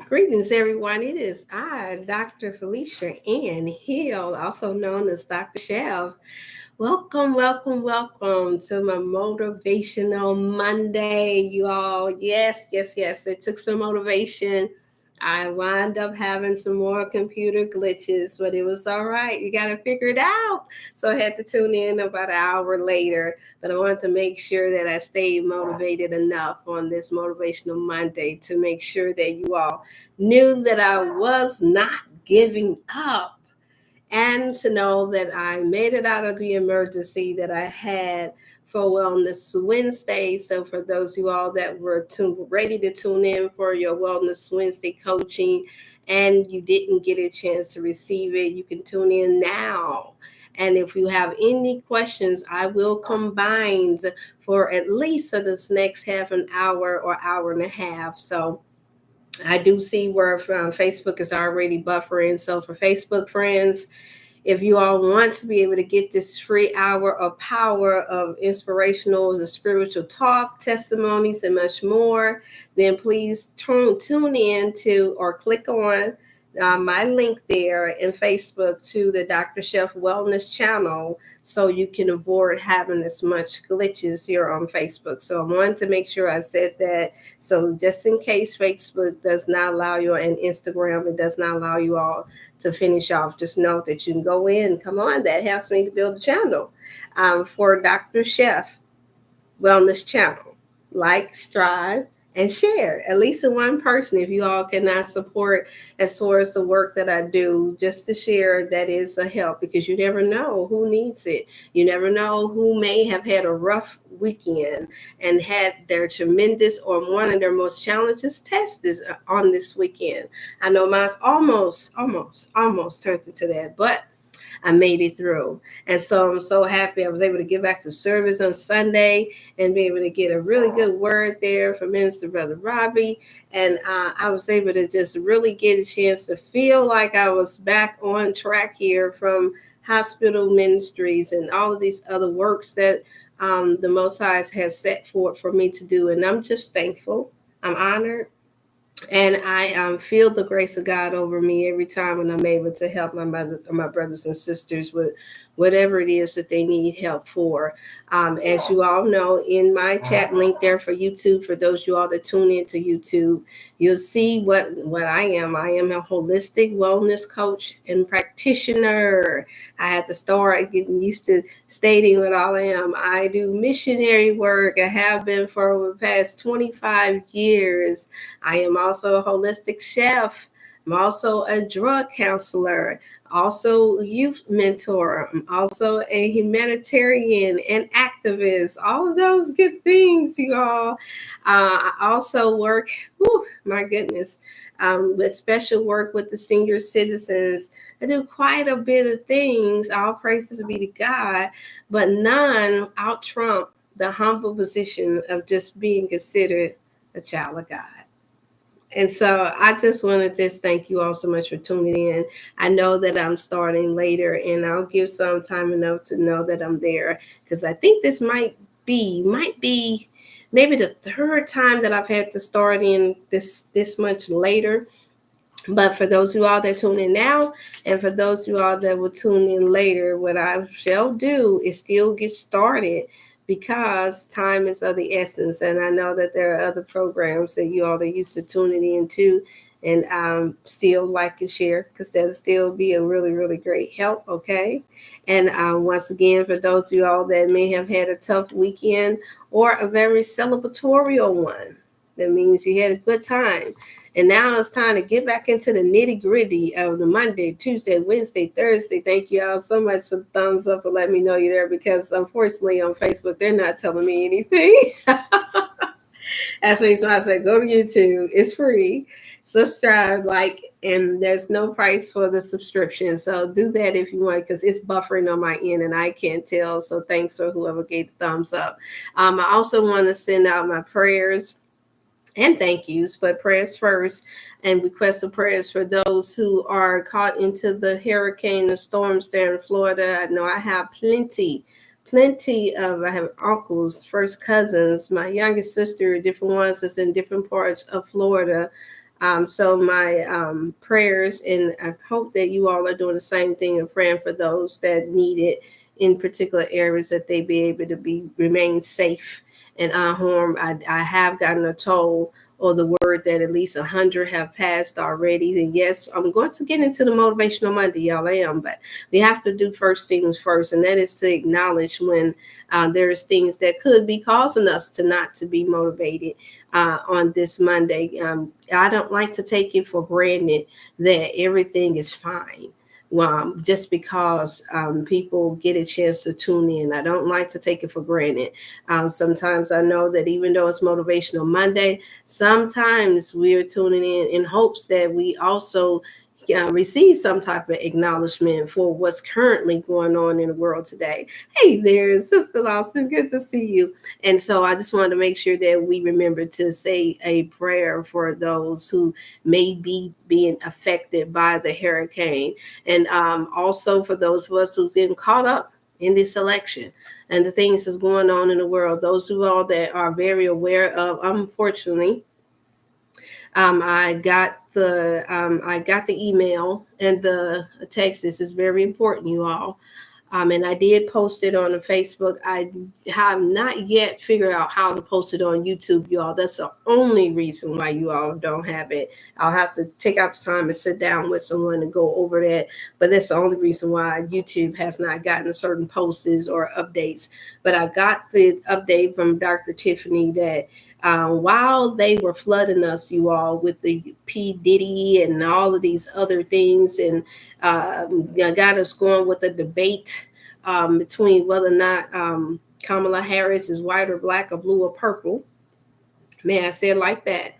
Greetings, everyone. It is I, Dr. Felicia Ann Hill, also known as Dr. Chef. Welcome to my Motivational Monday, you all. Yes. It took some motivation. I wound up having some more computer glitches, but it was all right. You got to figure it out. So I had to tune in about an hour later, but I wanted to make sure that I stayed motivated enough on this Motivational Monday to make sure that you all knew that I was not giving up and to know that I made it out of the emergency that I had for Wellness Wednesday. So for those of you all that were ready to tune in for your Wellness Wednesday coaching and you didn't get a chance to receive it, you can tune in now. And if you have any questions, I will combine for at least this next half an hour or hour and a half. So I do see where Facebook is already buffering. So for Facebook friends, if you all want to be able to get this free hour of power of inspirational and spiritual talk, testimonies, and much more, then please tune in to or click on my link there in Facebook to the Dr. Chef Wellness channel so you can avoid having as much glitches here on Facebook. So I wanted to make sure I said that. So just in case Facebook does not allow you, and Instagram, it does not allow you all to finish off, just know that you can go in. Come on, that helps me to build a channel for Dr. Chef Wellness channel. Like, strive, and share. At least to one person, if you all cannot support as far as the work that I do, just to share, that is a help, because you never know who needs it. You never know who may have had a rough weekend and had their tremendous or one of their most challenges tested on this weekend. I know mine's almost turned into that, but I made it through. And so I'm so happy I was able to get back to service on Sunday and be able to get a really good word there from Minister Brother Robbie. And I was able to just really get a chance to feel like I was back on track here from hospital ministries and all of these other works that the Most High has set forth for me to do. And I'm just thankful. I'm honored. And I feel the grace of God over me every time when I'm able to help my brothers and sisters with whatever it is that they need help for. As you all know, in my chat link there for YouTube, for those of you all that tune into YouTube, you'll see what I am. I am a holistic wellness coach and practitioner. I had to start getting used to stating what all I am. I do missionary work. I have been for over the past 25 years. I am also a holistic chef. I'm also a drug counselor, also youth mentor. I'm also a humanitarian and activist. All of those good things, you all. I also work, my goodness, with special work with the senior citizens. I do quite a bit of things. All praises be to God, but none out trump the humble position of just being considered a child of God. And so I just want to just thank you all so much for tuning in. I know that I'm starting later, and I'll give some time enough to know that I'm there, because I think this might be maybe the third time that I've had to start in this much later. But for those of you all that tune in now, and for those of you all that will tune in later, what I shall do is still get started, because time is of the essence. And I know that there are other programs that you all are used to tuning into, and still like and share, because that'll still be a really, really great help, okay? And once again, for those of you all that may have had a tough weekend or a very celebratory one, that means you had a good time. And now it's time to get back into the nitty gritty of the Monday, Tuesday, Wednesday, Thursday. Thank you all so much for the thumbs up and letting me know you're there, because unfortunately on Facebook, they're not telling me anything. That's the reason why I said go to YouTube. It's free. Subscribe, and there's no price for the subscription. So do that if you want, because it's buffering on my end and I can't tell. So thanks for whoever gave the thumbs up. I also want to send out my prayers and thank yous, but prayers first, and request of prayers for those who are caught into the hurricane and storms there in Florida. I know I have plenty of, I have uncles, first cousins, my youngest sister, different ones that's in different parts of Florida. So my prayers, and I hope that you all are doing the same thing and praying for those that need it in particular areas, that they be able to remain safe and unharmed. I have gotten a toll or the word that at least 100 have passed already. And yes, I'm going to get into the Motivational Monday, y'all. I am, but we have to do first things first, and that is to acknowledge when there's things that could be causing us to not to be motivated on this Monday. I don't like to take it for granted that everything is fine. Just because people get a chance to tune in. I don't like to take it for granted. Sometimes I know that even though it's Motivational Monday, sometimes we're tuning in hopes that we also receive some type of acknowledgement for what's currently going on in the world today. Hey there, Sister Lawson, good to see you. And so I just wanted to make sure that we remember to say a prayer for those who may be being affected by the hurricane. And also for those of us who's getting caught up in this election and the things that's going on in the world, those who all that are very aware of, unfortunately, I got the email and the text. This is very important, you all. And I did post it on the Facebook. I have not yet figured out how to post it on YouTube, you all. That's the only reason why you all don't have it. I'll have to take out the time and sit down with someone and go over that. But that's the only reason why YouTube has not gotten certain posts or updates. But I got the update from Dr. Tiffany that while they were flooding us, you all, with the P. Diddy and all of these other things, and got us going with a debate between whether or not Kamala Harris is white or black or blue or purple. May I say it like that?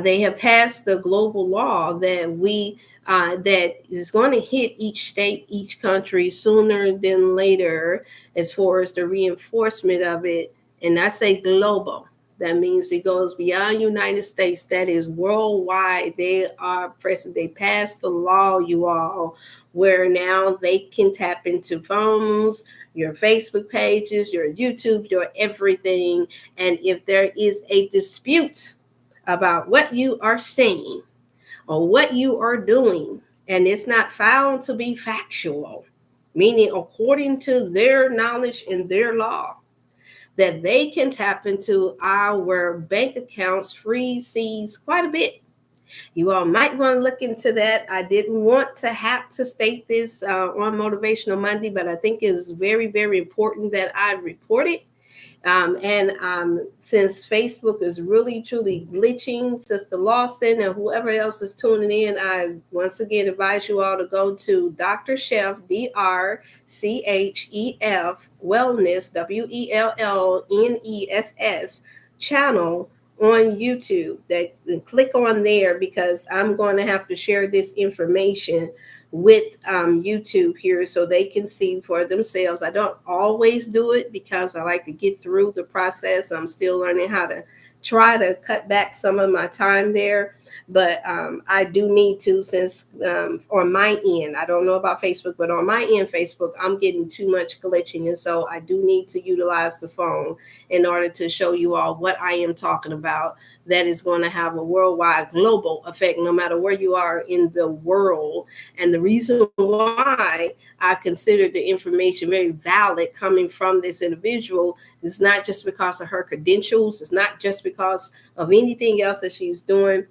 They have passed the global law that is going to hit each state, each country sooner than later, as far as the reinforcement of it. And I say global. That means it goes beyond United States. That is worldwide. They are present. They passed the law, you all, where now they can tap into phones, your Facebook pages, your YouTube, your everything. And if there is a dispute about what you are saying or what you are doing, and it's not found to be factual, meaning according to their knowledge and their law, that they can tap into our bank accounts, freeze, seize quite a bit. You all might want to look into that. I didn't want to have to state this on Motivational Monday, but I think it's very, very important that I report it. And since Facebook is really, truly glitching, Sister Lawson and whoever else is tuning in, I once again advise you all to go to Dr. Chef, DRCHEF, Wellness, WELLNESS channel on YouTube. Click on there, because I'm going to have to share this information with YouTube here so they can see for themselves. I don't always do it because I like to get through the process. I'm still learning how to try to cut back some of my time there, but I do need to, since on my end, I don't know about Facebook, but on my end, Facebook, I'm getting too much glitching, and so I do need to utilize the phone in order to show you all what I am talking about. That is going to have a worldwide, global effect, no matter where you are in the world. And the reason why I consider the information very valid coming from this individual is not just because of her credentials. It's not just because of anything else that she's doing,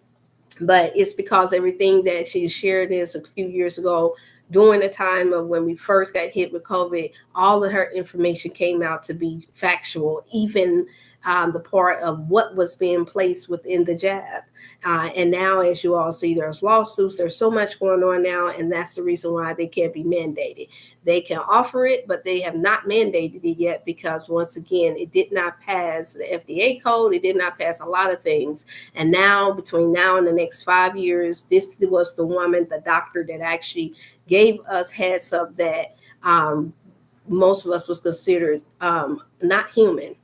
but it's because everything that she shared is a few years ago, during the time of when we first got hit with COVID, all of her information came out to be factual, even the part of what was being placed within the jab. And now, as you all see, there's lawsuits. There's so much going on now, and that's the reason why they can't be mandated. They can offer it, but they have not mandated it yet because, once again, it did not pass the FDA code. It did not pass a lot of things. And now, between now and the next 5 years, this was the woman, the doctor, that actually gave us heads up that most of us was considered not human,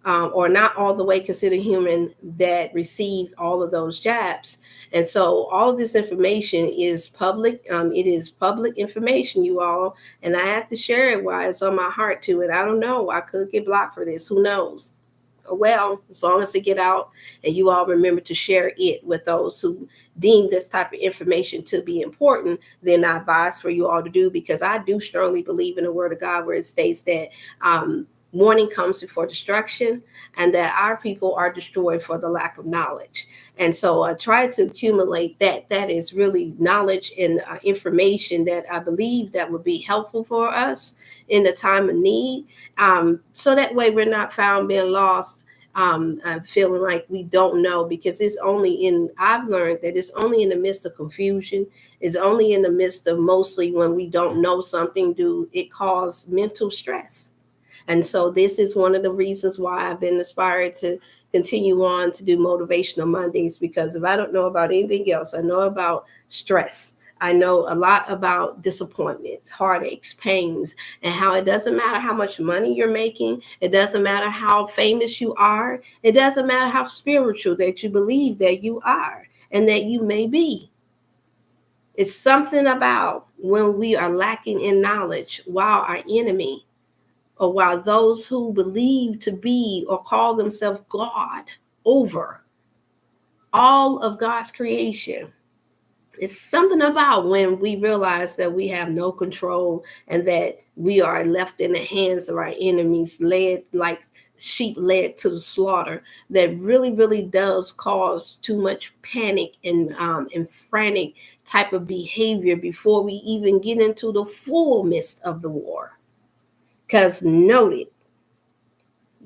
or not all the way considered human, that received all of those jabs. And so all of this information is public. It is public information, you all. And I have to share it while it's on my heart to it. I don't know. I could get blocked for this. Who knows? Well, as long as it get out and you all remember to share it with those who deem this type of information to be important, then I advise for you all to do, because I do strongly believe in the word of God where it states that warning comes before destruction, and that our people are destroyed for the lack of knowledge. And so I try to accumulate that. That is really knowledge and information that I believe that would be helpful for us in the time of need. So that way we're not found being lost, feeling like we don't know, because I've learned that it's only in the midst of confusion, it's only in the midst of mostly when we don't know something, do it cause mental stress. And so this is one of the reasons why I've been inspired to continue on to do Motivational Mondays, because if I don't know about anything else, I know about stress. I know a lot about disappointments, heartaches, pains, and how it doesn't matter how much money you're making. It doesn't matter how famous you are. It doesn't matter how spiritual that you believe that you are and that you may be. It's something about when we are lacking in knowledge, while our enemy, or while those who believe to be or call themselves God over all of God's creation, it's something about when we realize that we have no control and that we are left in the hands of our enemies, led like sheep led to the slaughter, that really, really does cause too much panic and frantic type of behavior before we even get into the full midst of the war. Because note it,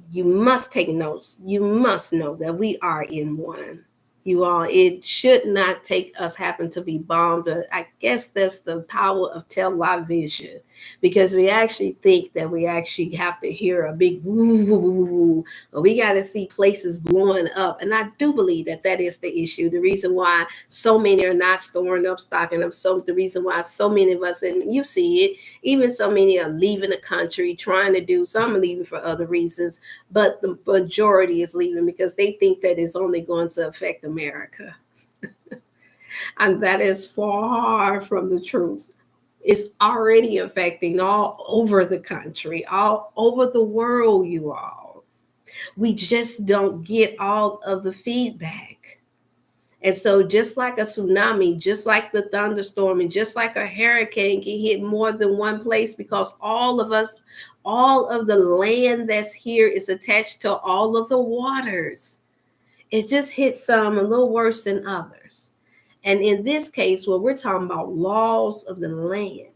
you must take notes. You must know that we are in one. You all, it should not take us happen to be bombed. I guess that's the power of television, because we actually think that we actually have to hear a big woo, woo, woo, woo, or we got to see places blowing up. And I do believe that that is the issue. The reason why so many are not storing up, stocking up. So the reason why so many of us, and you see it, even so many are leaving the country, trying to do, some are leaving for other reasons, but the majority is leaving because they think that it's only going to affect America. And that is far from the truth. It's already affecting all over the country, all over the world, you all. We just don't get all of the feedback. And so just like a tsunami, just like the thunderstorm, and just like a hurricane can hit more than one place, because all of us, all of the land that's here is attached to all of the waters. It just hits some a little worse than others. And in this case, where we're talking about laws of the land,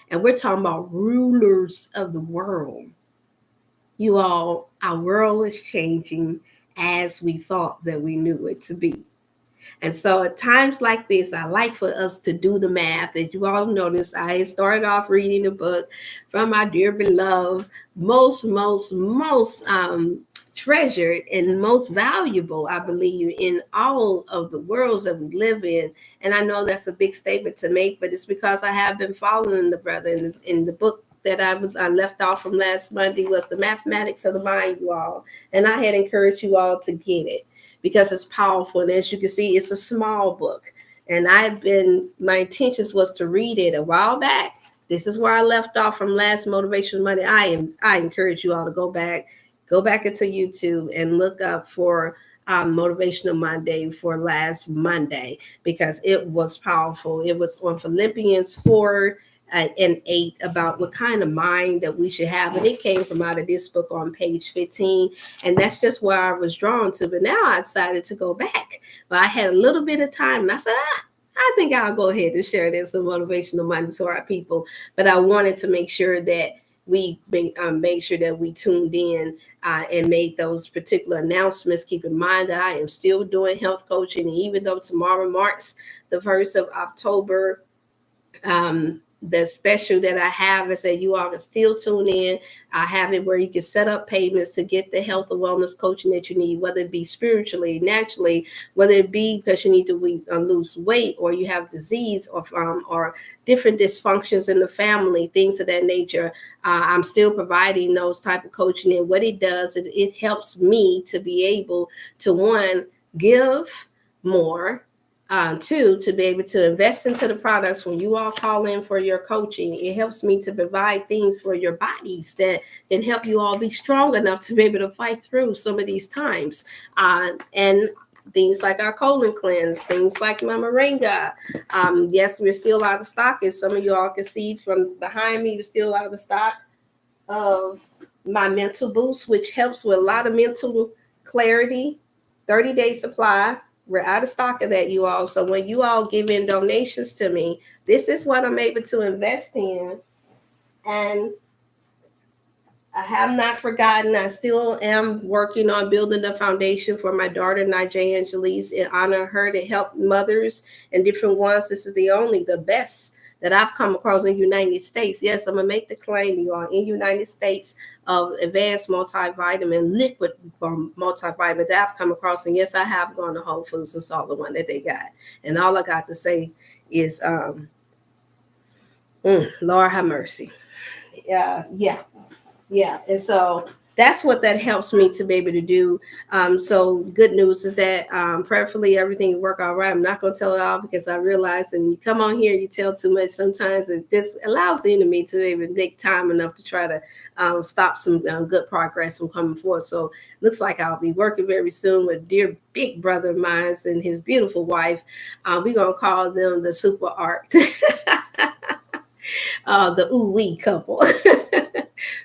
and we're talking about rulers of the world, you all, our world is changing as we thought that we knew it to be. And so at times like this, I like for us to do the math. As you all notice, I started off reading a book from my dear beloved, most treasured and most valuable, I believe, in all of the worlds that we live in. And I know that's a big statement to make, but it's because I have been following the brother in the book that I left off from last Monday was The Mathematics of the Mind, you all. And I had encouraged you all to get it, because it's powerful. And as you can see, it's a small book. And my intentions was to read it a while back. This is where I left off from last Motivational Monday. I encourage you all to go back into YouTube and look up for Motivational Monday for last Monday, because it was powerful. It was on Philippians 4 and 8 about what kind of mind that we should have. And it came from out of this book on page 15. And that's just where I was drawn to. But now I decided to go back. But I had a little bit of time, and I said, I think I'll go ahead and share this in Motivational Monday to our people. But I wanted to make sure that we made sure that we tuned in and made those particular announcements. Keep in mind that I am still doing health coaching. And even though tomorrow marks the 1st of October, the special that I have is that you all can still tune in. I have it where you can set up payments to get the health and wellness coaching that you need, whether it be spiritually, naturally, whether it be because you need to lose weight, or you have disease, or different dysfunctions in the family, things of that nature. I'm still providing those type of coaching. And what it does is it helps me to be able to, one, give more, too, to be able to invest into the products. When you all call in for your coaching, it helps me to provide things for your bodies that can help you all be strong enough to be able to fight through some of these times. And things like our colon cleanse, things like my moringa. Yes, we're still out of stock, as some of you all can see from behind me. We're still out of stock of my mental boost, which helps with a lot of mental clarity. 30-day supply. We're out of stock of that, you all. So when you all give in donations to me, this is what I'm able to invest in. And I have not forgotten. I still am working on building the foundation for my daughter, Nigel Angelise, in honor of her, to help mothers and different ones. This is the best that I've come across in the United States. Yes, I'm going to make the claim, you all, in United States, of advanced multivitamin, liquid multivitamin that I've come across. And yes, I have gone to Whole Foods and saw the one that they got. And all I got to say is, Lord have mercy. Yeah. And so that's what that helps me to be able to do. So good news is that prayerfully everything will work all right. I'm not going to tell it all, because I realize that when you come on here, you tell too much. Sometimes it just allows the enemy to even make time enough to try to stop some good progress from coming forth. So looks like I'll be working very soon with dear big brother of mine and his beautiful wife. We're going to call them the Super Art. The ooh-wee couple.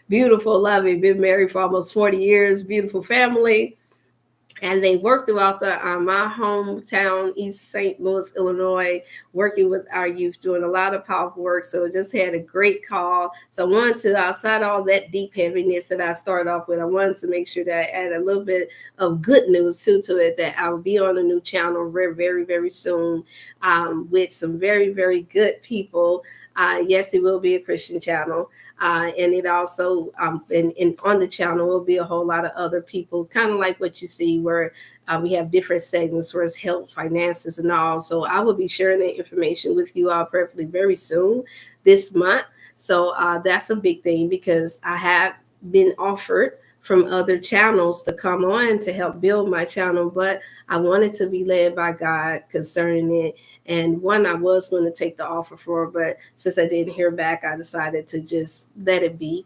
Beautiful, loving, been married for almost 40 years, beautiful family. And they work throughout my hometown, East St. Louis, Illinois, working with our youth, doing a lot of powerful work. So just had a great call. So I wanted to, outside all that deep heaviness that I started off with, I wanted to make sure that I add a little bit of good news too to it, that I will be on a new channel very, very, very soon, with some very, very good people. Yes, it will be a Christian channel. And it also, and on the channel will be a whole lot of other people, kind of like what you see, where we have different segments where it's health, finances, and all. So I will be sharing that information with you all preferably very soon this month. So that's a big thing, because I have been offered from other channels to come on to help build my channel, but I wanted to be led by God concerning it. And one I was going to take the offer for, but since I didn't hear back, I decided to just let it be.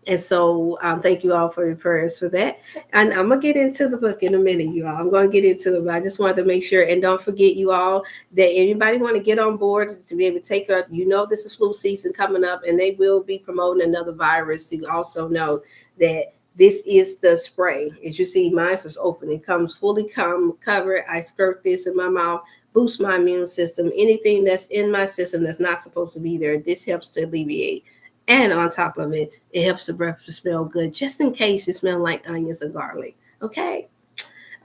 And so thank you all for your prayers for that. And I'm going to get into the book in a minute, you all. I'm going to get into it, but I just wanted to make sure. And don't forget, you all, that anybody want to get on board to be able to take up, this is flu season coming up, and they will be promoting another virus. You also know that this is the spray. As you see, mine is open. It comes fully covered. I squirt this in my mouth, boost my immune system. Anything that's in my system that's not supposed to be there, this helps to alleviate. And on top of it, it helps the breath to smell good, just in case you smell like onions or garlic. Okay.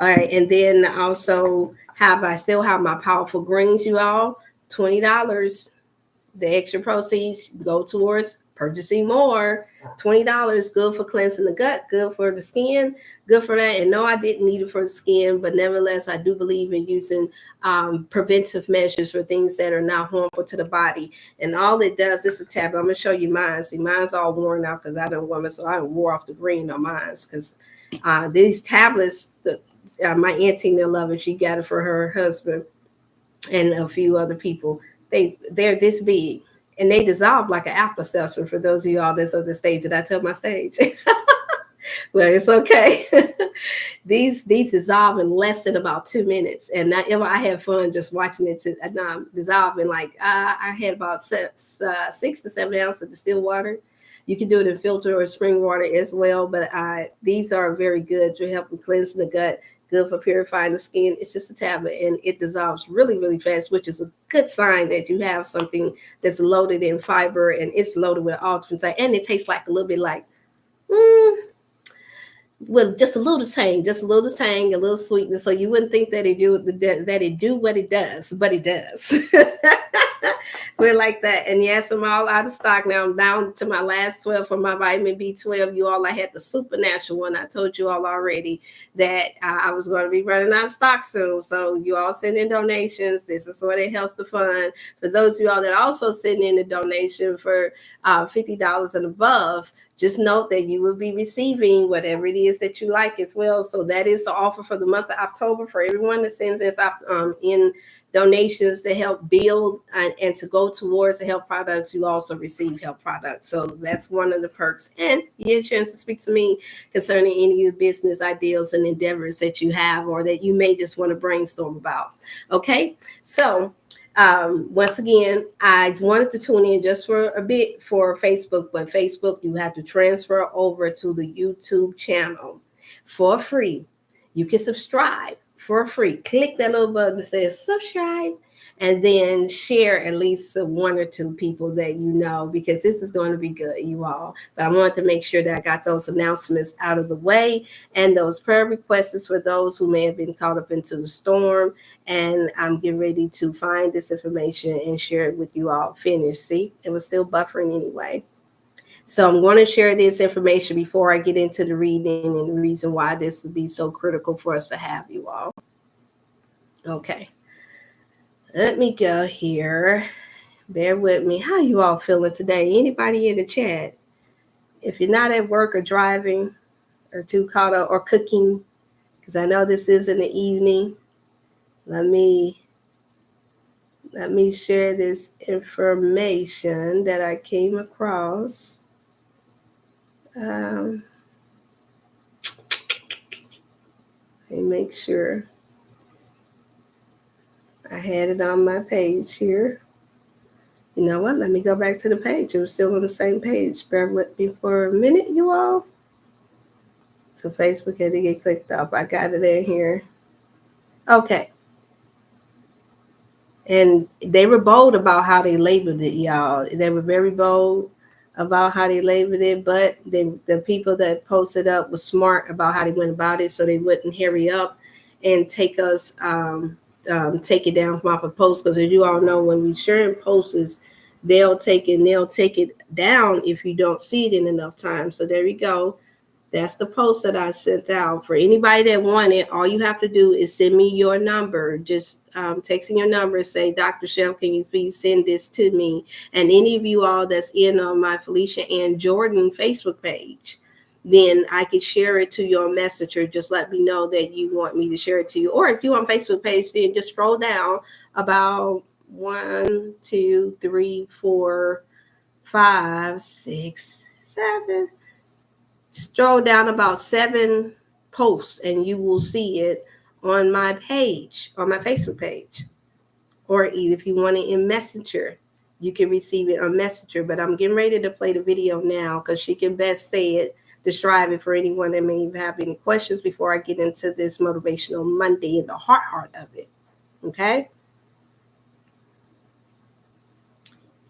All right. And then also I still have my powerful greens, you all. $20. The extra proceeds go towards purchasing more. $20, good for cleansing the gut, good for the skin, good for that. And no, I didn't need it for the skin, but nevertheless, I do believe in using preventive measures for things that are not harmful to the body. And all it does is a tablet. I'm going to show you mine. See, mine's all worn out because I don't want it, so I wore off the green on mine, because these tablets, my auntie Nella, she got it for her husband and a few other people. They're this big, and they dissolve like an apple seltzer. For those of y'all that's on the stage, did I tell my stage? Well, it's okay. These dissolve in less than about 2 minutes, and I had fun just watching it dissolve in I had about 6 to 7 ounces of distilled water. You can do it in filter or spring water as well, but these are very good to help cleanse the gut. Good for purifying the skin. It's just a tablet, and it dissolves really, really fast, which is a good sign that you have something that's loaded in fiber, and it's loaded with all different types. And it tastes like a little bit like, just a little tang, a little sweetness. So you wouldn't think that it do what it does, but it does. We're like that. And yes, I'm all out of stock now. I'm down to my last 12 for my vitamin B12. You all, I had the supernatural one. I told you all already that I was going to be running out of stock soon. So you all send in donations. This is what it helps to fund. For those of you all that also send in a donation for $50 and above, just note that you will be receiving whatever it is that you like as well. So that is the offer for the month of October for everyone that sends in donations to help build and to go towards the health products. You also receive health products. So that's one of the perks. And you get a chance to speak to me concerning any of the business ideals and endeavors that you have or that you may just want to brainstorm about. Okay, so once again, I wanted to tune in just for a bit for Facebook, but Facebook, you have to transfer over to the YouTube channel for free. You can subscribe for free. Click that little button that says subscribe and then share at least one or two people that you know, because this is going to be good, you all. But I wanted to make sure that I got those announcements out of the way and those prayer requests for those who may have been caught up into the storm. And I'm getting ready to find this information and share it with you all. Finished. See, it was still buffering anyway. So I'm going to share this information before I get into the reading and the reason why this would be so critical for us to have, you all. Okay. Let me go here. Bear with me. How you all feeling today? Anybody in the chat? If you're not at work or driving or too caught up or cooking, because I know this is in the evening, let me share this information that I came across. Let me make sure I had it on my page here. You know what? Let me go back to the page. It was still on the same page. Bear with me for a minute, you all. So Facebook had to get clicked off. I got it in here. Okay. And they were bold about how they labeled it, y'all. They were very bold about how they labeled it, but the people that posted up was smart about how they went about it, so they wouldn't hurry up and take us take it down from off a post. Because as you all know, when we share posts, they'll take it down if you don't see it in enough time. So there we go. That's the post that I sent out. For anybody that want it, all you have to do is send me your number. Just text in your number and say, Dr. Shell, can you please send this to me? And any of you all that's in on my Felicia Ann Jordan Facebook page, then I can share it to your messenger. Just let me know that you want me to share it to you. Or if you're on Facebook page, then just scroll down about 1, 2, 3, 4, 5, 6, 7. Scroll down about 7 posts and you will see it on my page, on my Facebook page. Or if you want it in Messenger, you can receive it on Messenger. But I'm getting ready to play the video now because she can best say it, describe it for anyone that may have any questions before I get into this Motivational Monday and the heart of it. Okay?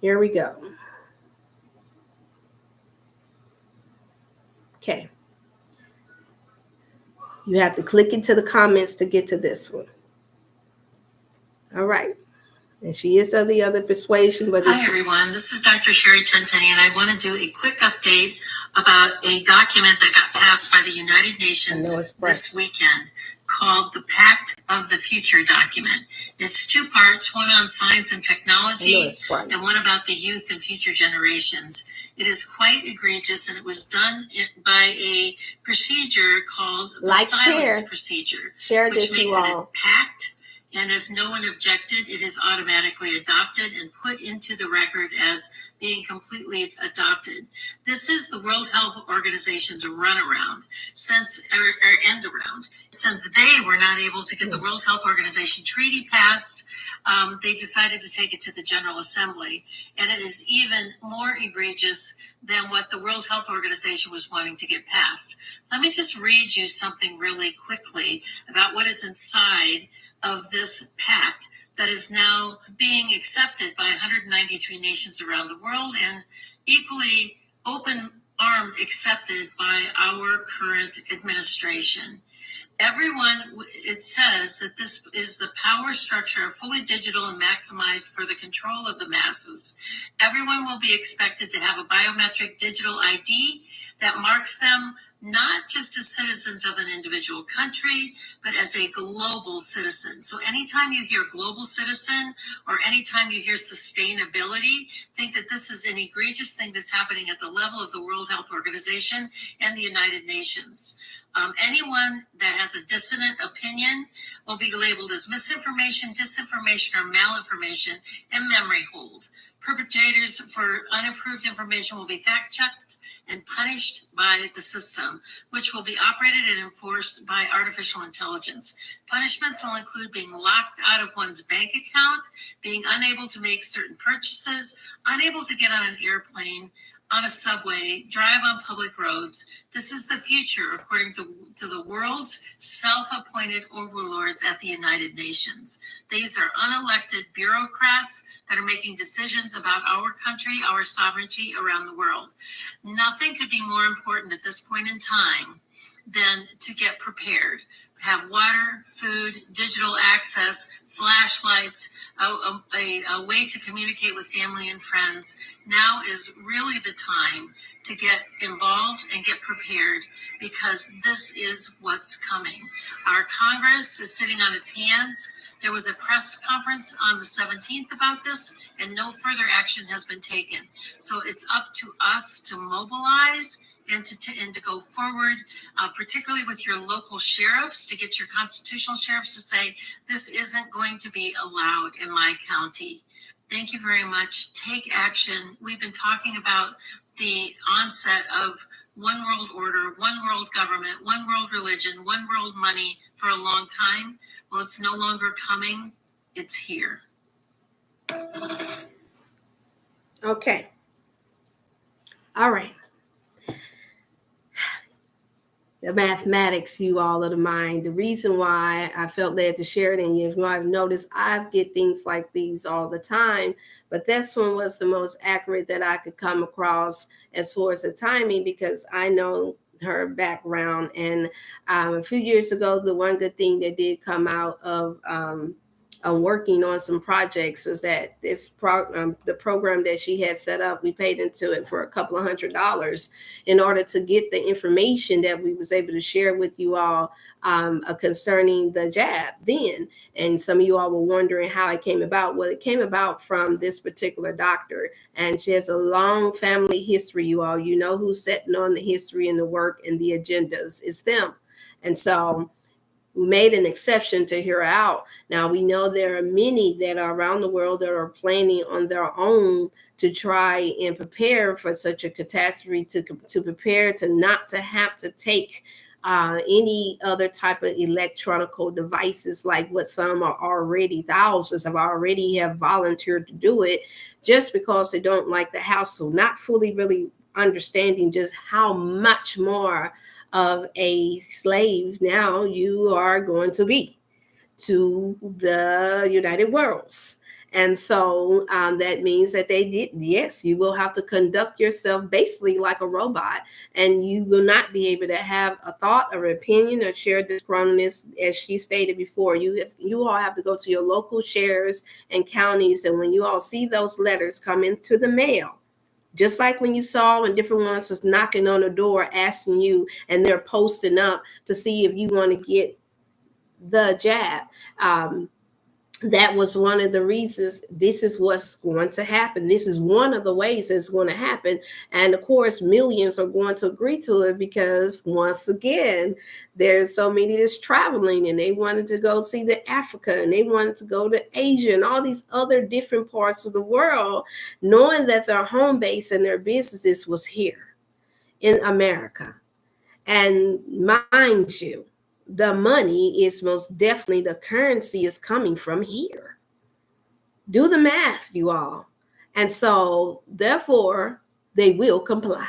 Here we go. Okay. You have to click into the comments to get to this one. All right. And she is of the other persuasion, but hi everyone, this is Dr. Sherry Tenpenny, and I want to do a quick update about a document that got passed by the United Nations this weekend called the Pact of the Future document. It's 2 parts, one on science and technology and one about the youth and future generations. It is quite egregious, and it was done by a procedure called the silence procedure, which makes it a pact. And if no one objected, it is automatically adopted and put into the record as being completely adopted. This is the World Health Organization's runaround, end around. Since they were not able to get the World Health Organization treaty passed, they decided to take it to the General Assembly. And it is even more egregious than what the World Health Organization was wanting to get passed. Let me just read you something really quickly about what is inside of this pact that is now being accepted by 193 nations around the world and equally open-armed accepted by our current administration. Everyone, it says that this is the power structure, fully digital and maximized for the control of the masses. Everyone will be expected to have a biometric digital ID that marks them not just as citizens of an individual country, but as a global citizen. So anytime you hear global citizen or anytime you hear sustainability, think that this is an egregious thing that's happening at the level of the World Health Organization and the United Nations. Anyone that has a dissonant opinion will be labeled as misinformation, disinformation, or malinformation and memory hold. Perpetrators for unapproved information will be fact-checked and punished by the system, which will be operated and enforced by artificial intelligence. Punishments will include being locked out of one's bank account, being unable to make certain purchases, unable to get on an airplane, on a subway, drive on public roads. This is the future, according to the world's self-appointed overlords at the United Nations. These are unelected bureaucrats that are making decisions about our country, our sovereignty around the world. Nothing could be more important at this point in time than to get prepared. Have water, food, digital access, flashlights, a way to communicate with family and friends. Now is really the time to get involved and get prepared, because this is what's coming. Our Congress is sitting on its hands. There was a press conference on the 17th about this, and no further action has been taken. So it's up to us to mobilize and to go forward, particularly with your local sheriffs, to get your constitutional sheriffs to say, this isn't going to be allowed in my county. Thank you very much. Take action. We've been talking about the onset of one world order, one world government, one world religion, one world money for a long time. Well, it's no longer coming. It's here. Okay. All right. The mathematics, you all, of the mind. The reason why I felt led to share it, and you might have noticed I get things like these all the time, but this one was the most accurate that I could come across as far as the timing, because I know her background. And a few years ago, the one good thing that did come out of working on some projects was that this the program that she had set up, we paid into it for a couple of $100 in order to get the information that we was able to share with you all concerning the jab then. And some of you all were wondering how it came about. Well, it came about from this particular doctor, and she has a long family history, you all. You know who's setting on the history and the work and the agendas. It's them. And so we made an exception to hear her out. Now, we know there are many that are around the world that are planning on their own to try and prepare for such a catastrophe, to prepare to not to have to take any other type of electronical devices, like what some are already, thousands have volunteered to do it, just because they don't like the hassle, not fully really understanding just how much more of a slave now you are going to be to the United Worlds. And so that means that they did, yes, you will have to conduct yourself basically like a robot, and you will not be able to have a thought or opinion or share disgruntledness, as she stated before. You all have to go to your local sheriffs and counties, and when you all see those letters come into the mail, just like when you saw when different ones was knocking on the door asking you, and they're posting up to see if you want to get the jab. That was one of the reasons. This is what's going to happen. This is one of the ways it's going to happen. And of course, millions are going to agree to it, because once again, there's so many that's traveling, and they wanted to go see the Africa, and they wanted to go to Asia and all these other different parts of the world, knowing that their home base and their businesses was here in America. And mind you, the money is most definitely, the currency is coming from here. Do the math, you all. And so therefore, they will comply.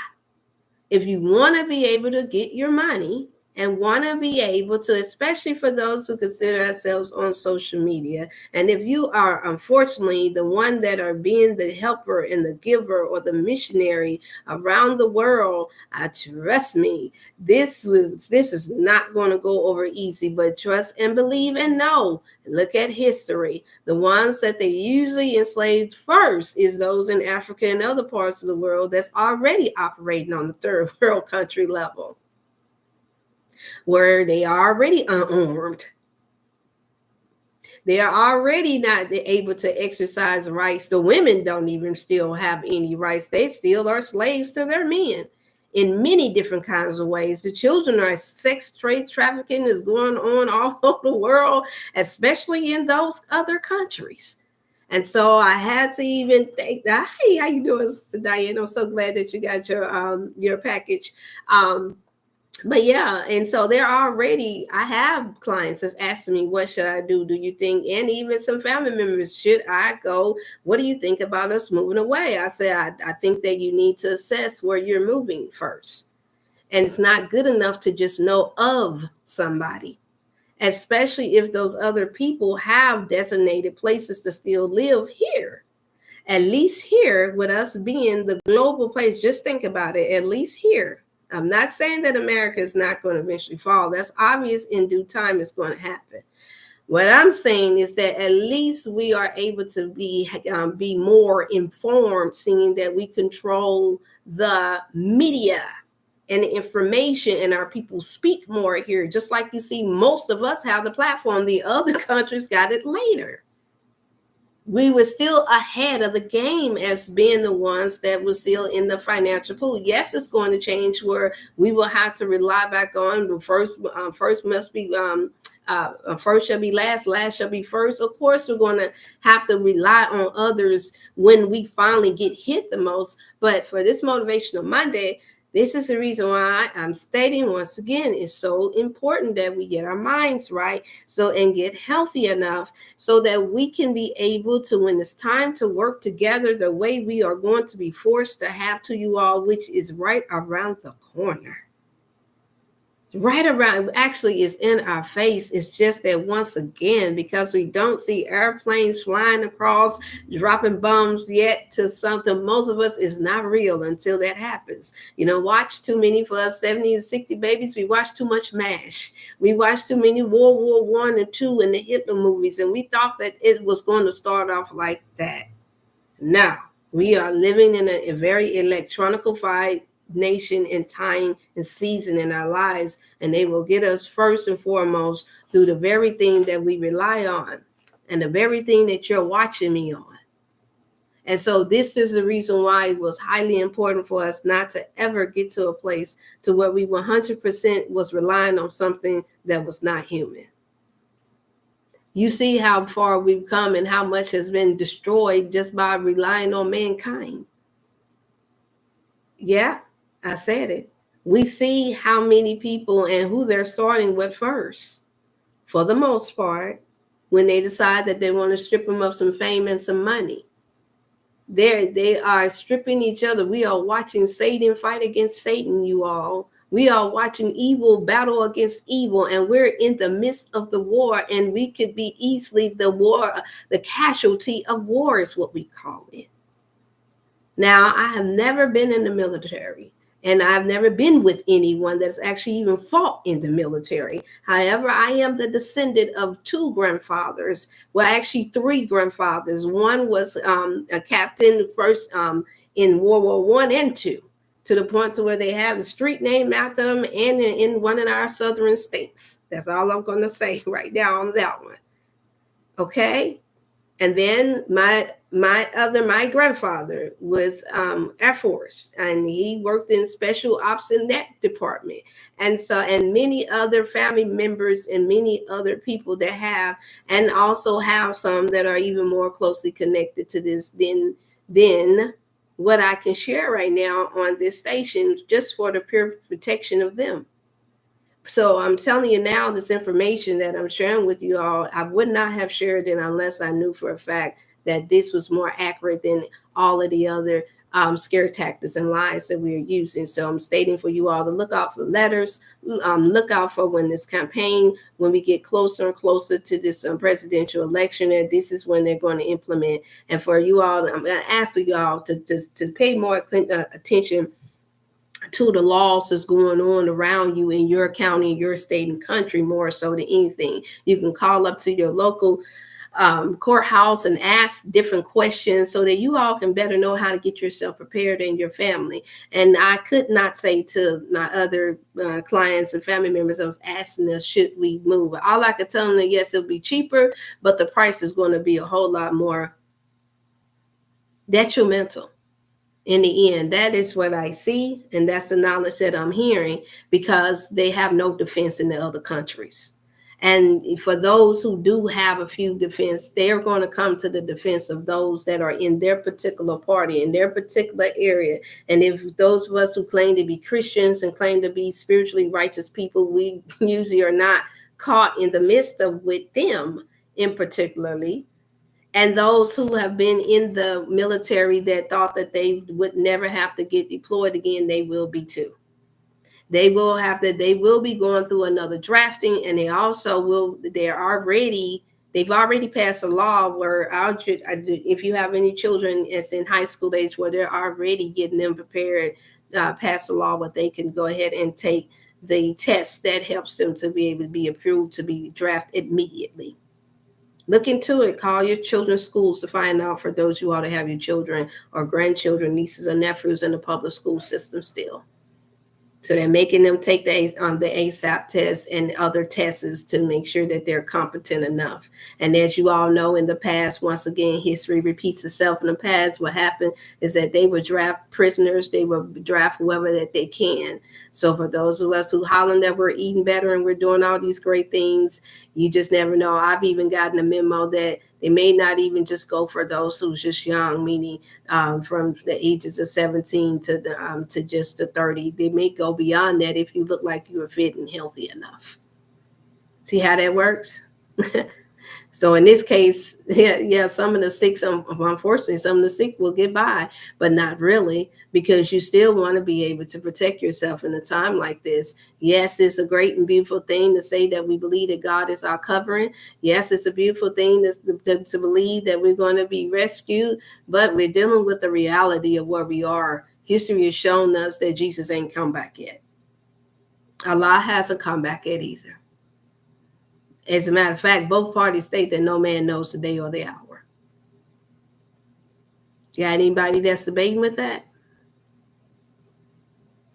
If you want to be able to get your money, and want to be able to, especially for those who consider ourselves on social media. And if you are, unfortunately, the one that are being the helper and the giver or the missionary around the world, trust me, this is not going to go over easy, but trust and believe and know. Look at history. The ones that they usually enslaved first is those in Africa and other parts of the world that's already operating on the third world country level, where they are already unarmed. They are already not able to exercise rights. The women don't even still have any rights. They still are slaves to their men in many different kinds of ways. The children are sex trade trafficking is going on all over the world, especially in those other countries. And so I had to even think that, hey, how you doing, Sister Diane? I'm so glad that you got your package. But yeah, and so they're already, I have clients that's asking me, what should I do? Do you think, and even some family members, should I go? What do you think about us moving away? I said, I think that you need to assess where you're moving first. And it's not good enough to just know of somebody, especially if those other people have designated places to still live here. At least here, with us being the global place, just think about it, at least here. I'm not saying that America is not going to eventually fall. That's obvious. In due time, it's going to happen. What I'm saying is that at least we are able to be more informed, seeing that we control the media and the information, and our people speak more here. Just like you see, most of us have the platform. The other countries got it later. We were still ahead of the game as being the ones that was still in the financial pool. Yes, it's going to change where we will have to rely back on the first must be first shall be last shall be first. Of course, we're going to have to rely on others when we finally get hit the most. But for this Motivational Monday, this is the reason why I'm stating once again, it's so important that we get our minds right, and get healthy enough so that we can be able to, when it's time to work together the way we are going to be forced to have to, you all, which is right around the corner. Right around, actually, is in our face. It's just that once again, because we don't see airplanes flying across, dropping bombs yet, to something most of us is not real until that happens. Watch too many, for us 70 and 60 babies, we watch too much MASH. We watch too many World War I and II and the Hitler movies, and we thought that it was going to start off like that. Now, we are living in a very electronified nation and time and season in our lives, and they will get us first and foremost through the very thing that we rely on and the very thing that you're watching me on. And so this is the reason why it was highly important for us not to ever get to a place to where we 100% was relying on something that was not human. You see how far we've come and how much has been destroyed just by relying on mankind. Yeah, I said it. We see how many people and who they're starting with first, for the most part, when they decide that they want to strip them of some fame and some money. They are stripping each other. We are watching Satan fight against Satan, you all. We are watching evil battle against evil, and we're in the midst of the war, and we could be easily the casualty of war is what we call it. Now, I have never been in the military, and I've never been with anyone that's actually even fought in the military. However, I am the descendant of two grandfathers. Well, actually, three grandfathers. One was a captain first in World War I and II, to the point to where they have the street name after them, and in one of our southern states. That's all I'm going to say right now on that one. Okay? And then my grandfather was Air Force, and he worked in special ops in that department. And many other family members and many other people that have, and also have some that are even more closely connected to this than what I can share right now on this station, just for the pure protection of them. So I'm telling you now, this information that I'm sharing with you all, I would not have shared it unless I knew for a fact that this was more accurate than all of the other scare tactics and lies that we are using. So I'm stating for you all to look out for letters, look out for when this campaign, when we get closer and closer to this presidential election, and this is when they're going to implement. And for you all, I'm going to ask you all to pay more attention to the laws that's going on around you in your county, your state, and country, more so than anything. You can call up to your local courthouse and ask different questions so that you all can better know how to get yourself prepared and your family. And I could not say to my other clients and family members that was asking us, should we move? All I could tell them that yes, it'll be cheaper, but the price is going to be a whole lot more detrimental. In the end, that is what I see, and that's the knowledge that I'm hearing, because they have no defense in the other countries. And for those who do have a few defense, they're going to come to the defense of those that are in their particular party, in their particular area. And if those of us who claim to be Christians and claim to be spiritually righteous people, we usually are not caught in the midst of with them in particularly. And those who have been in the military that thought that they would never have to get deployed again, they will be too. They will be going through another drafting, and they've already passed a law where if you have any children as in high school age, where they're already getting them prepared, pass a law where they can go ahead and take the test that helps them to be able to be approved to be drafted immediately. Look into it. Call your children's schools to find out, for those you ought to have your children or grandchildren, nieces or nephews in the public school system still. So they're making them take the ASAP test and other tests to make sure that they're competent enough. And as you all know, in the past, once again, history repeats itself. In the past, what happened is that they would draft prisoners. They would draft whoever that they can. So for those of us who hollering that we're eating better and we're doing all these great things, you just never know. I've even gotten a memo that they may not even just go for those who's just young, meaning from the ages of 17 to just the 30. They may go beyond that if you look like you are fit and healthy enough. See how that works? So in this case, some of the sick, unfortunately, some of the sick will get by, but not really, because you still want to be able to protect yourself in a time like this. Yes, it's a great and beautiful thing to say that we believe that God is our covering. Yes, it's a beautiful thing to believe that we're going to be rescued, but we're dealing with the reality of where we are. History has shown us that Jesus ain't come back yet. Allah hasn't come back yet either. As a matter of fact, both parties state that no man knows the day or the hour. You got anybody that's debating with that?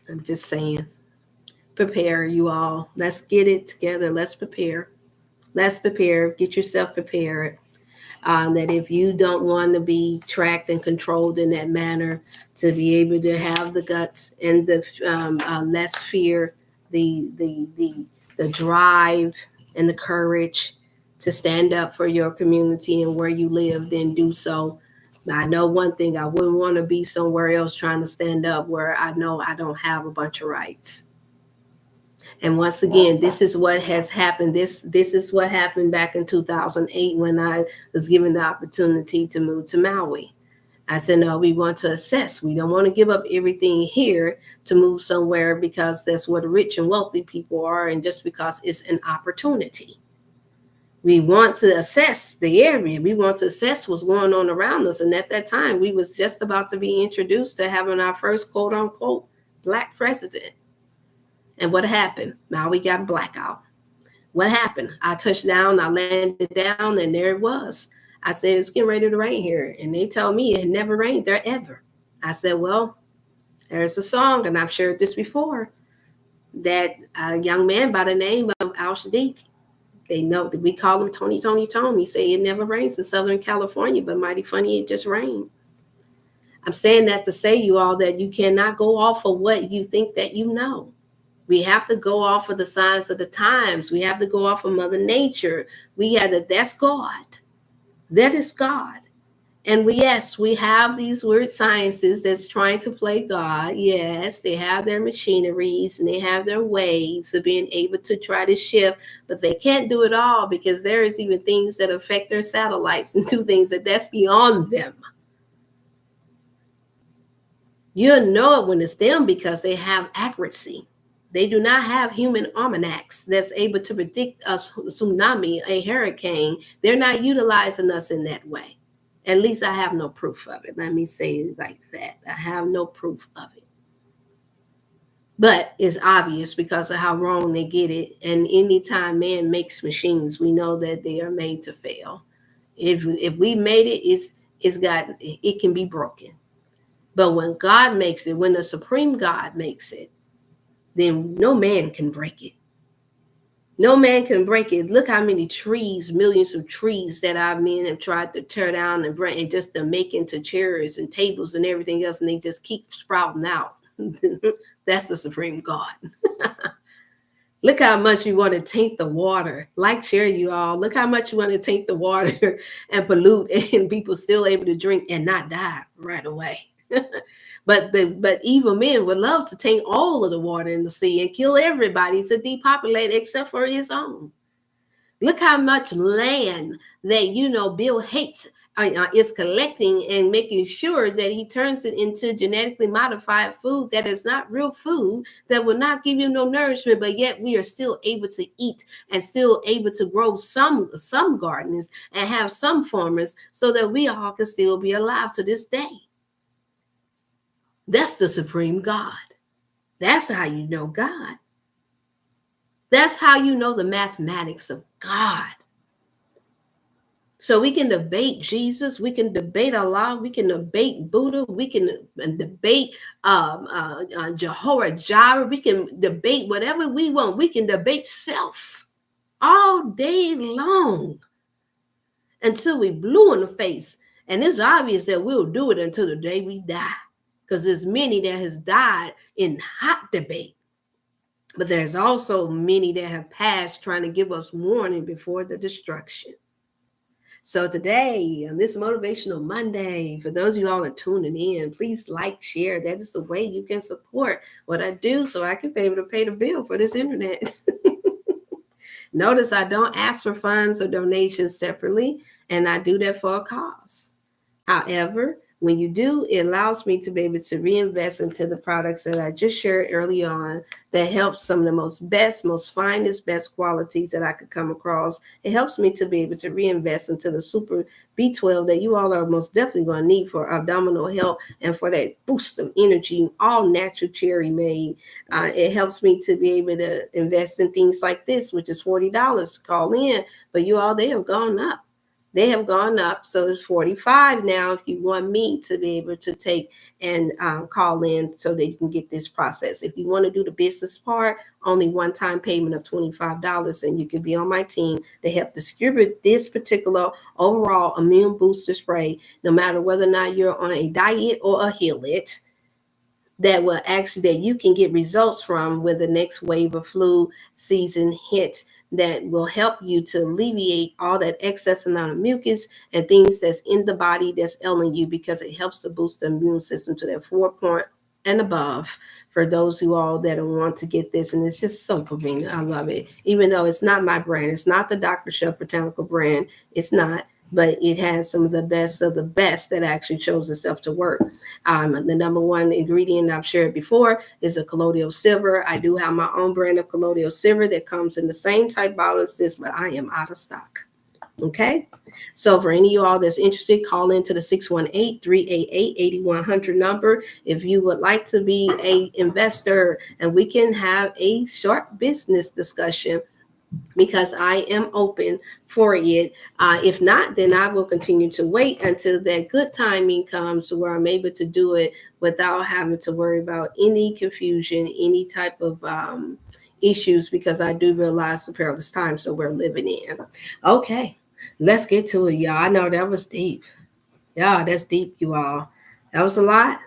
I'm just saying, prepare, you all. Let's get it together. Let's prepare. Let's prepare. Get yourself prepared. That if you don't want to be tracked and controlled in that manner, to be able to have the guts and the less fear, the drive and the courage to stand up for your community and where you live, then do so. I know one thing, I wouldn't want to be somewhere else trying to stand up where I know I don't have a bunch of rights. And once again, this is what has happened. This is what happened back in 2008 when I was given the opportunity to move to Maui. I said, no, we want to assess. We don't want to give up everything here to move somewhere because that's where the rich and wealthy people are, and just because it's an opportunity. We want to assess the area. We want to assess what's going on around us. And at that time, we was just about to be introduced to having our first quote unquote Black president. And what happened? Maui got a blackout. What happened? I touched down, I landed down, and there it was. I said, it's getting ready to rain here. And they told me it had never rained there ever. I said, well, there's a song, and I've shared this before, that a young man by the name of Al Shadiq, they know that we call him Tony. He said it never rains in Southern California, but mighty funny, it just rained. I'm saying that to say, you all, that you cannot go off of what you think that you know. We have to go off of the signs of the times. We have to go off of Mother Nature. That's God. That is God. And we have these weird sciences that's trying to play God. Yes, they have their machineries and they have their ways of being able to try to shift, but they can't do it all, because there is even things that affect their satellites and do things that's beyond them. You'll know it when it's them because they have accuracy. They do not have human almanacs that's able to predict a tsunami, a hurricane. They're not utilizing us in that way. At least I have no proof of it. Let me say it like that. I have no proof of it. But it's obvious because of how wrong they get it. And anytime man makes machines, we know that they are made to fail. If we made it, it can be broken. But when God makes it, when the supreme God makes it, then no man can break it. No man can break it. Look how many trees, millions of trees that our men have tried to tear down and break, and just to make into chairs and tables and everything else, and they just keep sprouting out. That's the supreme God. Look how much you want to taint the water. Like, share you all. Look how much you want to taint the water and pollute, and people still able to drink and not die right away. But evil men would love to taint all of the water in the sea and kill everybody to depopulate except for his own. Look how much land that Bill hates is collecting and making sure that he turns it into genetically modified food that is not real food, that will not give you no nourishment, but yet we are still able to eat and still able to grow some gardens and have some farmers so that we all can still be alive to this day. That's the supreme God. That's how you know God. That's how you know the mathematics of God. So we can debate Jesus, we can debate Allah, we can debate Buddha, we can debate Jehovah Jireh, we can debate whatever we want. We can debate self all day long until we blue in the face. And it's obvious that we'll do it until the day we die, because there's many that has died in hot debate. But there's also many that have passed trying to give us warning before the destruction. So today, on this Motivational Monday, for those of you all are tuning in, please like, share. That is the way you can support what I do so I can be able to pay the bill for this internet. Notice I don't ask for funds or donations separately, and I do that for a cause. However, when you do, it allows me to be able to reinvest into the products that I just shared early on that helps some of the most finest, best qualities that I could come across. It helps me to be able to reinvest into the super B12 that you all are most definitely going to need for abdominal health and for that boost of energy, all natural cherry made. It helps me to be able to invest in things like this, which is $40. Call in, but you all, they have gone up. They have gone up, so it's $45 now if you want me to be able to take and call in so that you can get this process. If you want to do the business part, only one-time payment of $25, and you can be on my team to help distribute this particular overall immune booster spray, no matter whether or not you're on a diet or a heal it, that you can get results from when the next wave of flu season hits, that will help you to alleviate all that excess amount of mucus and things that's in the body that's ailing you, because it helps to boost the immune system to that 4 point and above for those who all that want to get this. And it's just so convenient. I love it. Even though it's not my brand, it's not the Dr. Shep Botanical brand. It's not, but it has some of the best that actually shows itself to work. The number one ingredient I've shared before is a colloidal silver. I do have my own brand of colloidal silver that comes in the same type bottle as this, but I am out of stock. Okay, so for any of you all that's interested, call into the 618-388-8100 number if you would like to be an investor, and we can have a short business discussion, because I am open for it. If not, then I will continue to wait until that good timing comes where I'm able to do it without having to worry about any confusion, any type of issues, because I do realize the perilous times that we're living in. Okay, let's get to it, y'all. I know that was deep. Yeah, that's deep, you all. That was a lot.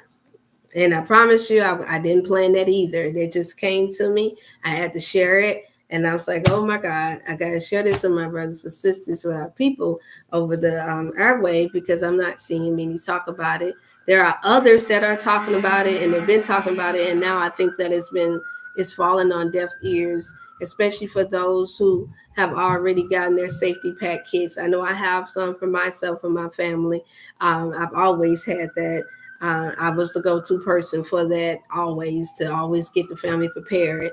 And I promise you, I didn't plan that either. They just came to me. I had to share it. And I was like, oh my God, I got to share this with my brothers and sisters, with our people over the airwave, because I'm not seeing many talk about it. There are others that are talking about it and have been talking about it. And now I think that it's fallen on deaf ears, especially for those who have already gotten their safety pack kits. I know I have some for myself and my family. I've always had that. I was the go-to person for that, always, to always get the family prepared.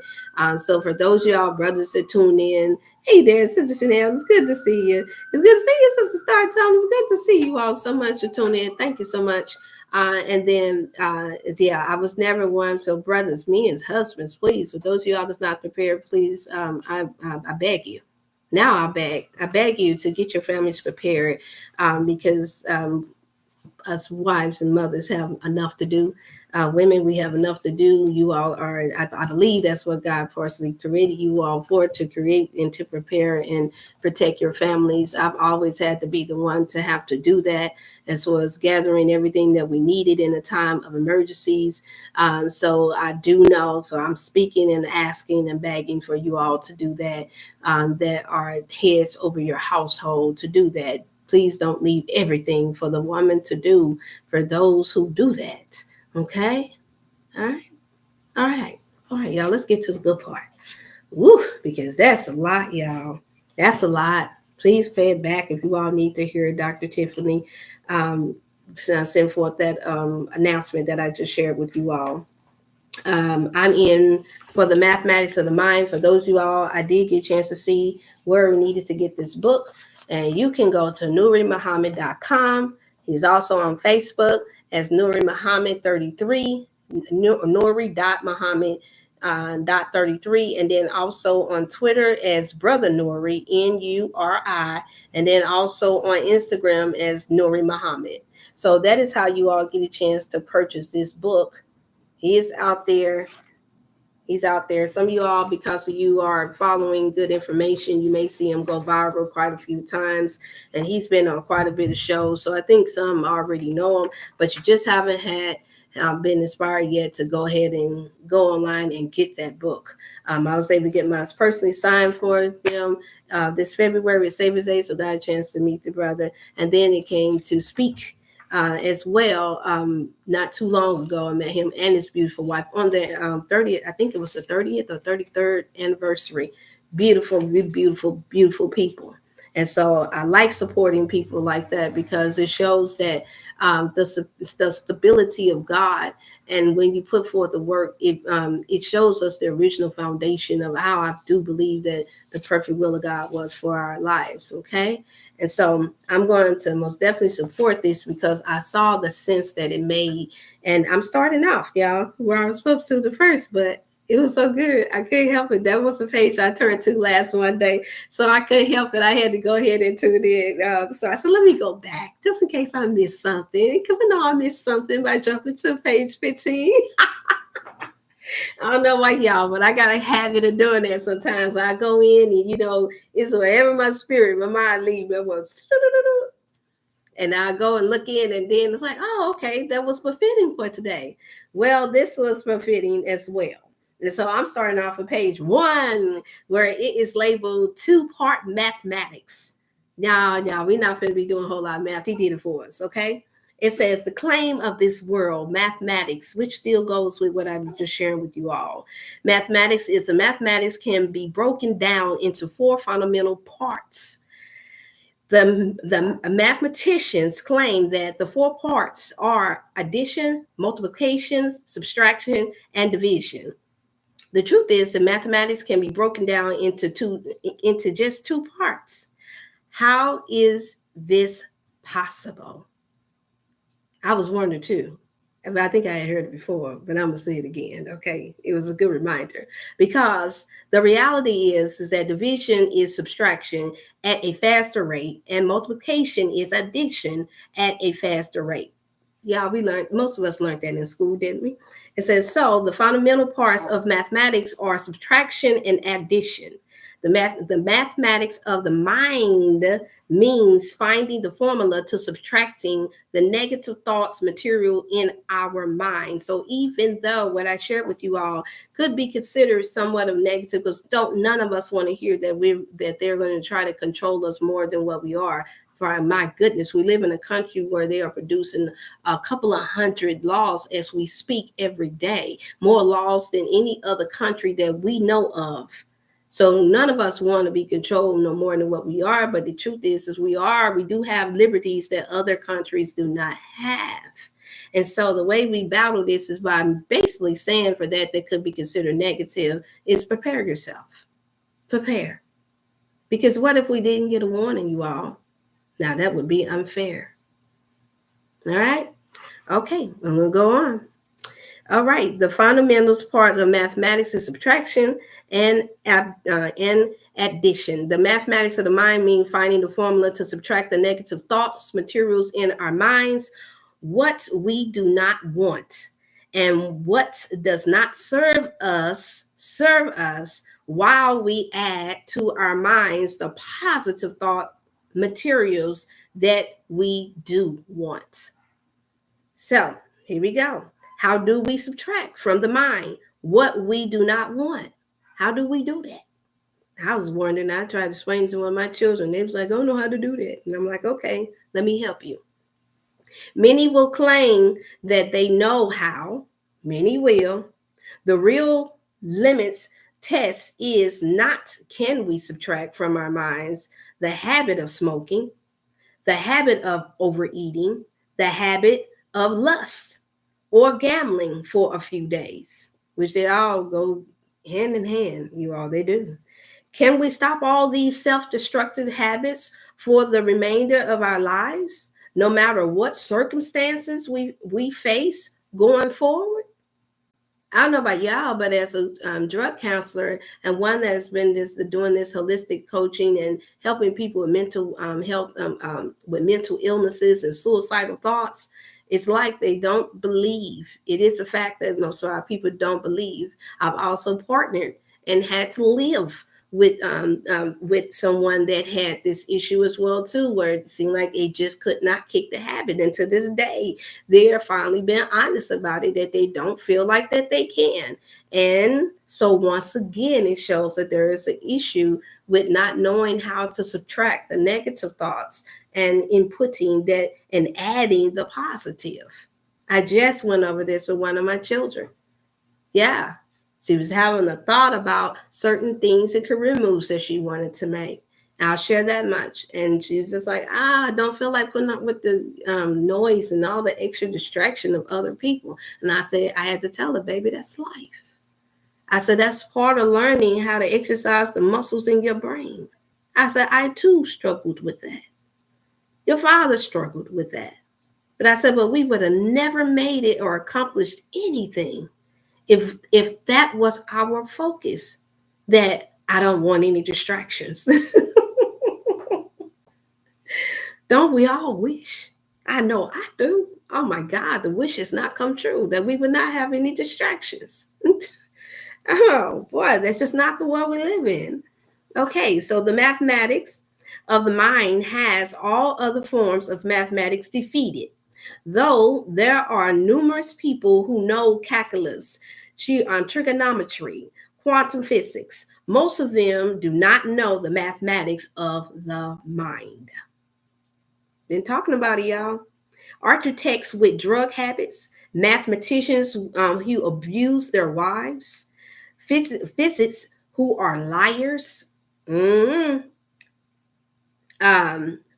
So for those of y'all brothers that tune in, hey there, Sister Chanel, it's good to see you. It's good to see you, Sister Star Time. It's good to see you all so much for tuning in. Thank you so much. And then, yeah, I was never one. So brothers, me and husbands, please, for those of y'all that's not prepared, please, I beg you. Now I beg you to get your families prepared, because us wives and mothers have enough to do. Women, we have enough to do. You all are, I believe that's what God personally created you all for, to create and to prepare and protect your families. I've always had to be the one to have to do that, as well as gathering everything that we needed in a time of emergencies. So I do know, so I'm speaking and asking and begging for you all to do that, that are heads over your household, to do that. Please don't leave everything for the woman to do, for those who do that. Okay? All right. All right. All right, y'all. Let's get to the good part. Woo, because that's a lot, y'all. That's a lot. Please pay it back if you all need to hear Dr. Tiffany send forth that announcement that I just shared with you all. I'm in for the mathematics of the mind. For those of you all, I did get a chance to see where we needed to get this book. And you can go to NuriMuhammad.com. He's also on Facebook as Nuri Muhammad 33, Nuri.Muhammad .33, and then also on Twitter as Brother Nuri, Nuri, and then also on Instagram as Nuri Muhammad. So that is how you all get a chance to purchase this book. He is out there. He's out there. Some of you all, because of you are following good information, you may see him go viral quite a few times. And he's been on quite a bit of shows. So I think some already know him, but you just haven't had been inspired yet to go ahead and go online and get that book. I was able to get mine personally signed for him this February at Savior's Day, so got a chance to meet the brother. And then it came to speak as well. Not too long ago, I met him and his beautiful wife on the 30th. I think it was the 30th or 33rd anniversary. Beautiful, beautiful, beautiful people. And so I like supporting people like that, because it shows that the stability of God. And when you put forth the work, it shows us the original foundation of how I do believe that the perfect will of God was for our lives. Okay. And so I'm going to most definitely support this, because I saw the sense that it made. And I'm starting off, y'all, where I was supposed to the first, but it was so good. I couldn't help it. That was the page I turned to last one day. So I couldn't help it. I had to go ahead and tune in. So I said, let me go back just in case I missed something, because I know I missed something by jumping to page 15. I don't know why y'all, but I got a habit of doing that sometimes. I go in and, it's wherever my spirit, my mind leaves, I was, and I go and look in, and then it's like, oh, okay, that was befitting for today. Well, this was befitting as well. And so I'm starting off with page 1, where it is labeled 2-part mathematics. Now, we're not going to be doing a whole lot of math. He did it for us, okay? It says the claim of this world, mathematics, which still goes with what I'm just sharing with you all. Mathematics can be broken down into 4 fundamental parts. The mathematicians claim that the 4 parts are addition, multiplication, subtraction, and division. The truth is that mathematics can be broken down into just 2 parts. How is this possible? I was wondering too. I think I had heard it before, but I'm going to say it again, okay? It was a good reminder, because the reality is that division is subtraction at a faster rate, and multiplication is addition at a faster rate. Yeah, most of us learned that in school, didn't we? It says, so the fundamental parts of mathematics are subtraction and addition. The mathematics of the mind means finding the formula to subtracting the negative thoughts material in our mind. So even though what I shared with you all could be considered somewhat of negative, because none of us want to hear that they're going to try to control us more than what we are. For my goodness, we live in a country where they are producing a couple of 100 laws as we speak every day, more laws than any other country that we know of. So none of us want to be controlled no more than what we are. But the truth is we do have liberties that other countries do not have. And so the way we battle this is by basically saying for that could be considered negative is prepare yourself. Prepare. Because what if we didn't get a warning, you all? Now that would be unfair. All right. Okay, I'm going to go on. All right, the fundamentals part of mathematics is subtraction and addition. The mathematics of the mind mean finding the formula to subtract the negative thoughts, materials in our minds, what we do not want, and what does not serve us, while we add to our minds the positive thought materials that we do want. So here we go. How do we subtract from the mind what we do not want? How do we do that? I was wondering, I tried to explain to one of my children. They was like, I don't know how to do that. And I'm like, okay, let me help you. Many will claim that they know how. Many will. The real limits test is not can we subtract from our minds the habit of smoking, the habit of overeating, the habit of lust, or gambling for a few days, which they all go hand in hand, you all, they do. Can we stop all these self-destructive habits for the remainder of our lives, no matter what circumstances we face going forward? I don't know about y'all, but as a drug counselor and one that's been doing this holistic coaching and helping people with mental health, with mental illnesses and suicidal thoughts, it's like they don't believe. It is a fact that most of our people don't believe. I've also partnered and had to live with someone that had this issue as well too, where it seemed like it just could not kick the habit. And to this day, they're finally being honest about it, that they don't feel like that they can. And so once again, it shows that there is an issue with not knowing how to subtract the negative thoughts and inputting that and adding the positive. I just went over this with one of my children. Yeah. She was having a thought about certain things and career moves that she wanted to make. I'll share that much. And she was just like, I don't feel like putting up with the noise and all the extra distraction of other people. And I said, I had to tell her, baby, that's life. I said, that's part of learning how to exercise the muscles in your brain. I said, I too struggled with that. Your father struggled with that. But I said, but we would have never made it or accomplished anything if that was our focus, that I don't want any distractions. Don't we all wish? I know I do. Oh my God, the wish has not come true, that we would not have any distractions. Oh boy, that's just not the world we live in. Okay, so the mathematics of the mind has all other forms of mathematics defeated. Though there are numerous people who know calculus, trigonometry, quantum physics, most of them do not know the mathematics of the mind. Been talking about it, y'all. Architects with drug habits, mathematicians who abuse their wives, physicists who are liars.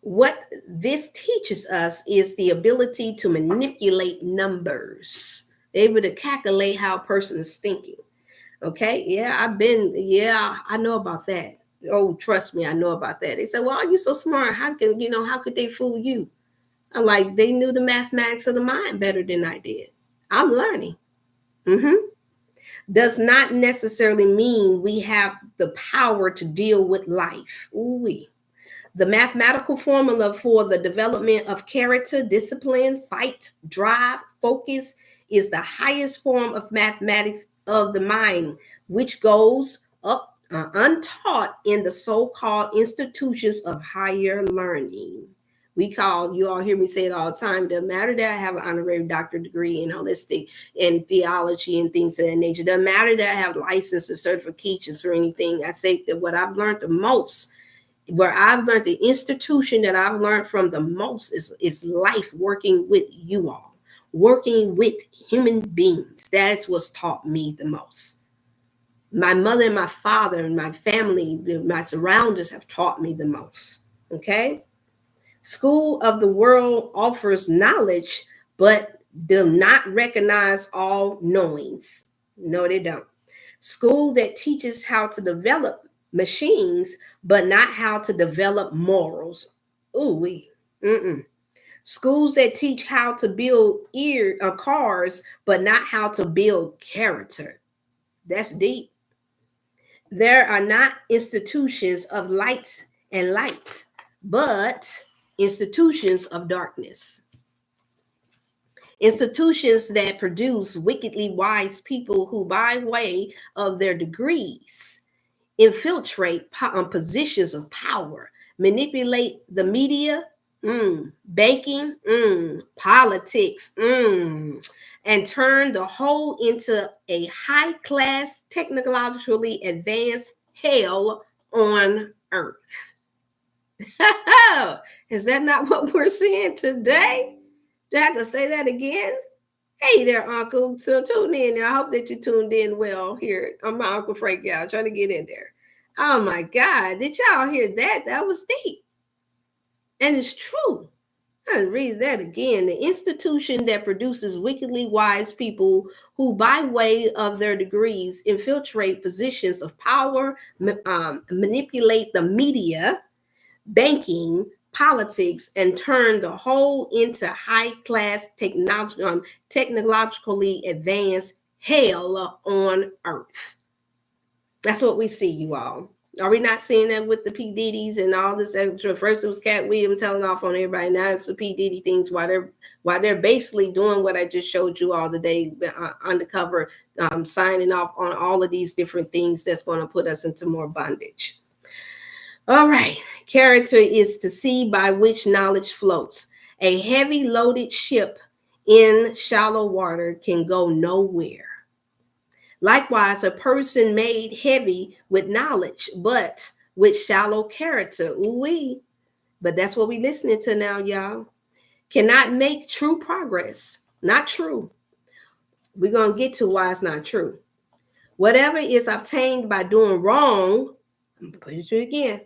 What this teaches us is the ability to manipulate numbers, able to calculate how a person is thinking. Okay, I know about that. Oh, trust me, I know about that. They said, well, you're so smart. How could they fool you? I'm like, they knew the mathematics of the mind better than I did. I'm learning. Does not necessarily mean we have the power to deal with life. Ooh-wee. The mathematical formula for the development of character, discipline, fight, drive, focus is the highest form of mathematics of the mind, which goes up untaught in the so-called institutions of higher learning. You all hear me say it all the time, it doesn't matter that I have an honorary doctorate degree in holistic and theology and things of that nature. It doesn't matter that I have licenses, certifications, or anything. I say that what I've learned the most, where I've learned, the institution that I've learned from the most is life, working with you all, working with human beings. That is what's taught me the most. My mother and my father and my family, my surroundings have taught me the most. Okay. School of the world offers knowledge, but do not recognize all knowings. No, they don't. School that teaches how to develop machines, but not how to develop morals. Ooh, we. Mm-mm. Schools that teach how to build cars, but not how to build character. That's deep. There are not institutions of lights and lights, but institutions of darkness. Institutions that produce wickedly wise people who, by way of their degrees, infiltrate positions of power, manipulate the media, banking, politics, and turn the whole into a high class, technologically advanced hell on earth. Is that not what we're seeing today? Do I have to say that again? Hey there, Uncle. So tune in. I hope that you tuned in well here. I'm my Uncle Frank, y'all, trying to get in there. Oh my God. Did y'all hear that? That was deep. And it's true. I'll read that again. The institution that produces wickedly wise people who, by way of their degrees, infiltrate positions of power, manipulate the media, banking, politics, and turn the whole into high-class technologically advanced hell on earth. That's what we see, you all. Are we not seeing that with the P. Diddy's and all this extra? First it was Cat Williams telling off on everybody. Now it's the P. Diddy things while they're basically doing what I just showed you all today, undercover, signing off on all of these different things that's going to put us into more bondage. All right. Character is the sea by which knowledge floats. A heavy loaded ship in shallow water can go nowhere. Likewise, a person made heavy with knowledge, but with shallow character, ooh-wee. But that's what we're listening to now, y'all. Cannot make true progress. Not true. We're going to get to why it's not true. Whatever is obtained by doing wrong, I'm going to put it to you again.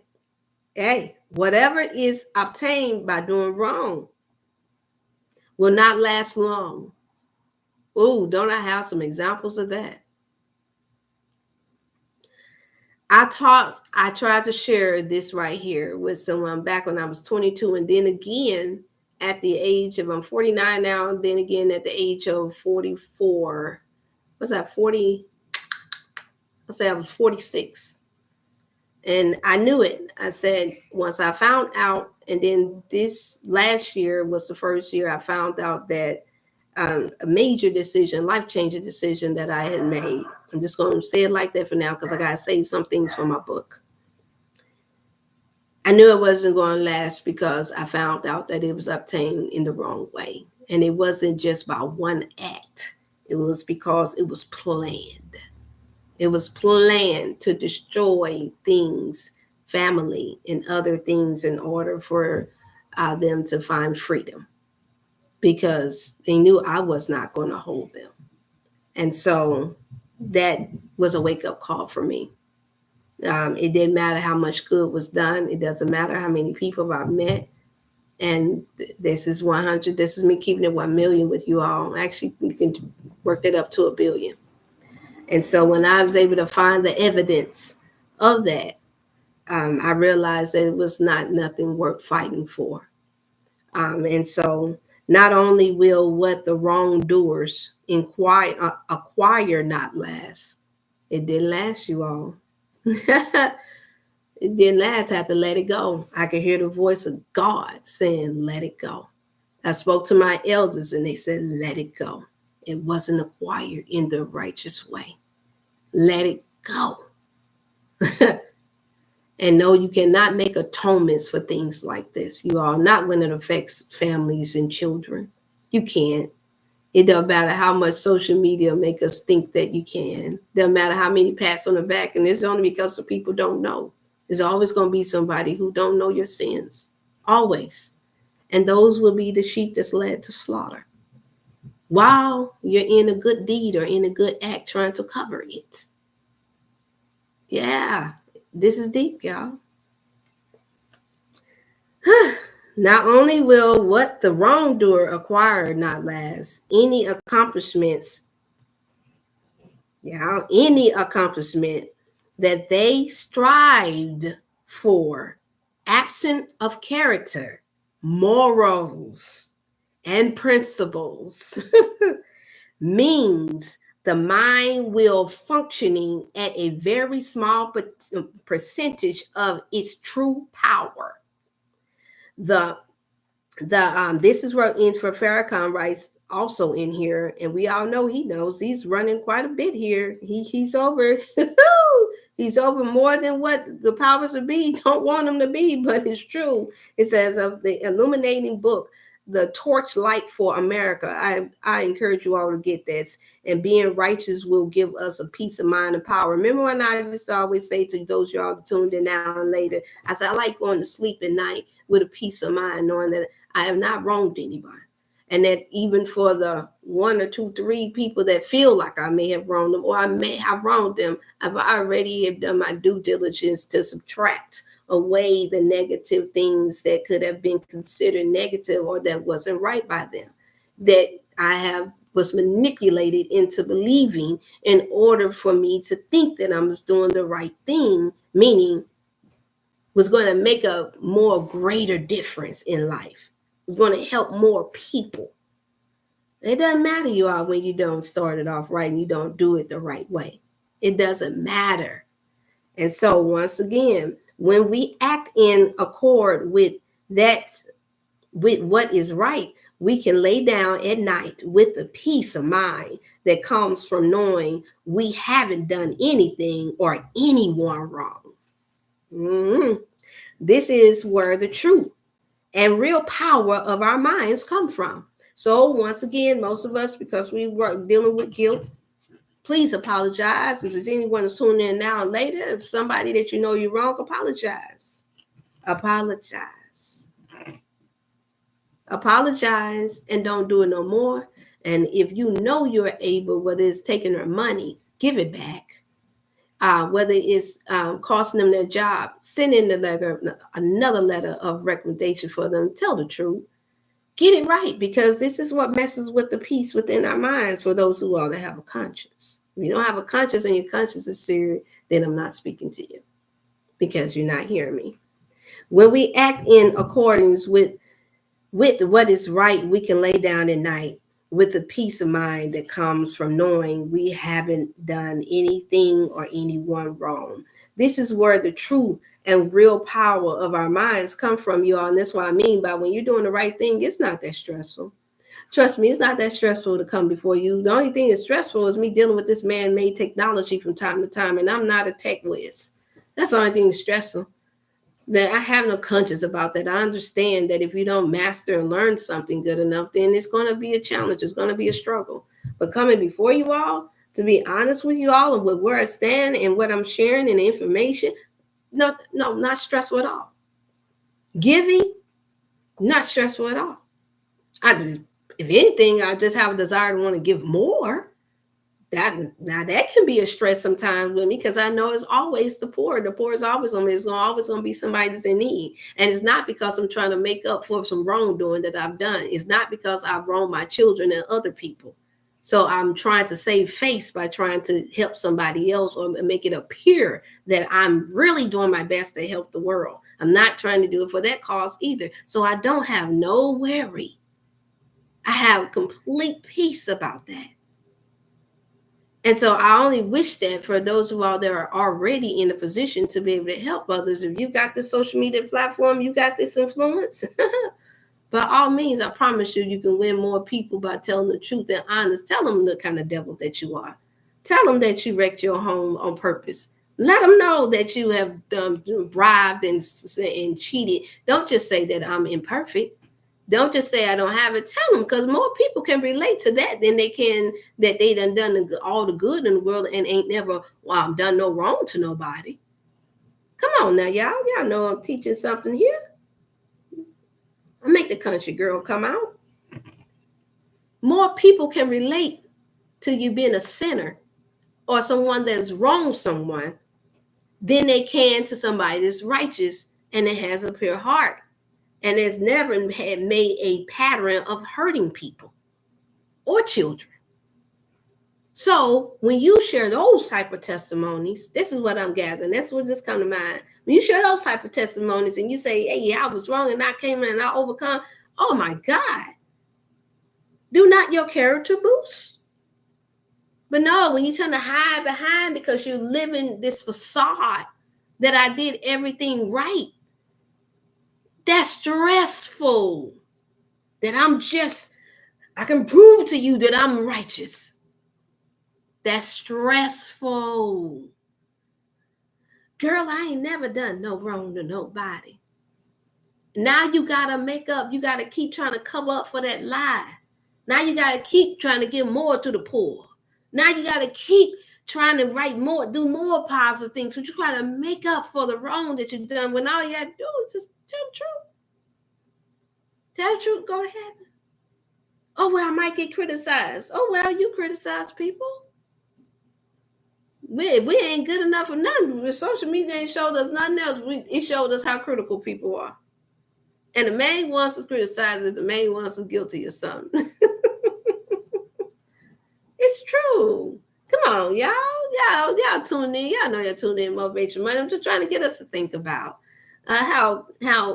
Hey, whatever is obtained by doing wrong will not last long. Ooh, don't I have some examples of that? I tried to share this right here with someone back when I was 22, and then again at the age of, I'm 49 now, and then again at the age of 44. What's that, 40? Let's say I was 46. And I knew it. I said, once I found out, and then this last year was the first year I found out that a major decision, life-changing decision that I had made. I'm just going to say it like that for now because I got to say some things from my book. I knew it wasn't going to last because I found out that it was obtained in the wrong way. And it wasn't just by one act. It was because it was planned. It was planned to destroy things, family, and other things in order for them to find freedom, because they knew I was not going to hold them. And so that was a wake-up call for me. It didn't matter how much good was done. It doesn't matter how many people I've met. And this is 100. This is me keeping it 1 million with you all. Actually, you can work it up to 1 billion. And so when I was able to find the evidence of that, I realized that it was nothing worth fighting for. And so not only will what the wrongdoers acquire not last, it didn't last, you all. It didn't last. I had to let it go. I could hear the voice of God saying, let it go. I spoke to my elders and they said, let it go. It wasn't acquired in the righteous way. Let it go. And no, you cannot make atonements for things like this. You are not when it affects families and children. You can't. It doesn't matter how much social media make us think that you can. It doesn't matter how many pats on the back. And it's only because of people don't know. There's always going to be somebody who don't know your sins. Always. And those will be the sheep that's led to slaughter. While you're in a good deed or in a good act trying to cover it. Yeah. This is deep, y'all. Not only will what the wrongdoer acquire not last, any accomplishment that they strived for, absent of character, morals, and principles, means the mind will functioning at a very small percentage of its true power. The this is where for Farrakhan writes also in here, and we all know he knows he's running quite a bit here. He's over he's over more than what the powers of be don't want him to be, but it's true. It says of the illuminating book, The Torchlight for America. I encourage you all to get this. And being righteous will give us a peace of mind and power. Remember when I used to always say to those y'all tuned in now and later, I said I like going to sleep at night with a peace of mind, knowing that I have not wronged anybody. And that even for the 1 or 2, 3 people that feel like I may have wronged them or I may have wronged them, I've already have done my due diligence to subtract away the negative things that could have been considered negative or that wasn't right by them, that I was manipulated into believing in order for me to think that I was doing the right thing, meaning was going to make a more greater difference in life. It was going to help more people. It doesn't matter, you all, when you don't start it off right and you don't do it the right way. It doesn't matter. And so once again, when we act in accord with that, with what is right, we can lay down at night with the peace of mind that comes from knowing we haven't done anything or anyone wrong. Mm-hmm. This is where the truth and real power of our minds come from. So once again, most of us, because we were dealing with guilt, please apologize. If there's anyone that's tuning in now and later, if somebody that you know you're wrong, apologize. Apologize. Apologize and don't do it no more. And if you know you're able, whether it's taking their money, give it back. Whether it's costing them their job, send in another letter of recommendation for them. Tell the truth. Get it right, because this is what messes with the peace within our minds for those who are that have a conscience. If you don't have a conscience and your conscience is serious, then I'm not speaking to you because you're not hearing me. When we act in accordance with what is right, we can lay down at night with the peace of mind that comes from knowing we haven't done anything or anyone wrong. This is where the true and real power of our minds come from, y'all. And that's what I mean by when you're doing the right thing, it's not that stressful. Trust me, it's not that stressful to come before you. The only thing that's stressful is me dealing with this man-made technology from time to time, and I'm not a tech whiz. That's the only thing that's stressful. That I have no conscience about that. I understand that if you don't master and learn something good enough, then it's going to be a challenge. It's going to be a struggle. But coming before you all, to be honest with you all and with where I stand and what I'm sharing and the information, no, not stressful at all. Giving, not stressful at all. If anything, I just have a desire to want to give more. That can be a stress sometimes with me, because I know it's always the poor. The poor is always on me. It's always going to be somebody that's in need. And it's not because I'm trying to make up for some wrongdoing that I've done. It's not because I've wronged my children and other people. So I'm trying to save face by trying to help somebody else or make it appear that I'm really doing my best to help the world. I'm not trying to do it for that cause either. So I don't have no worry. I have complete peace about that. And so I only wish that for those of all that are already in a position to be able to help others, if you got this social media platform, you got this influence, by all means, I promise you, you can win more people by telling the truth and honest. Tell them the kind of devil that you are. Tell them that you wrecked your home on purpose. Let them know that you have bribed and cheated. Don't just say that I'm imperfect. Don't just say I don't have it. Tell them, because more people can relate to that than they can that they done all the good in the world and ain't never done no wrong to nobody. Come on now, y'all. Y'all know I'm teaching something here. I make the country girl come out. More people can relate to you being a sinner or someone that's wronged someone than they can to somebody that's righteous and that has a pure heart and has never had made a pattern of hurting people or children. So when you share those type of testimonies, this is what I'm gathering. That's what just come to mind. When you share those type of testimonies and you say, hey, I was wrong and I came in and I overcome. Oh my God. Do not your character boost? But no, when you tend to hide behind because you're living this facade that I did everything right, that's stressful. That I can prove to you that I'm righteous. That's stressful. Girl, I ain't never done no wrong to nobody. Now you gotta make up. You gotta keep trying to cover up for that lie. Now you gotta keep trying to give more to the poor. Now you gotta keep trying to write more, do more positive things. But you gotta make up for the wrong that you've done when all you gotta do is just tell the truth. Tell the truth, go to heaven. Oh, well, I might get criticized. Oh, well, you criticize people. We ain't good enough for nothing. The social media ain't showed us nothing else. It showed us how critical people are. And the main ones who's criticized is the main ones who's guilty of something. It's true. Come on, y'all tune in. Y'all know y'all tune in Motivational Monday. I'm just trying to get us to think about how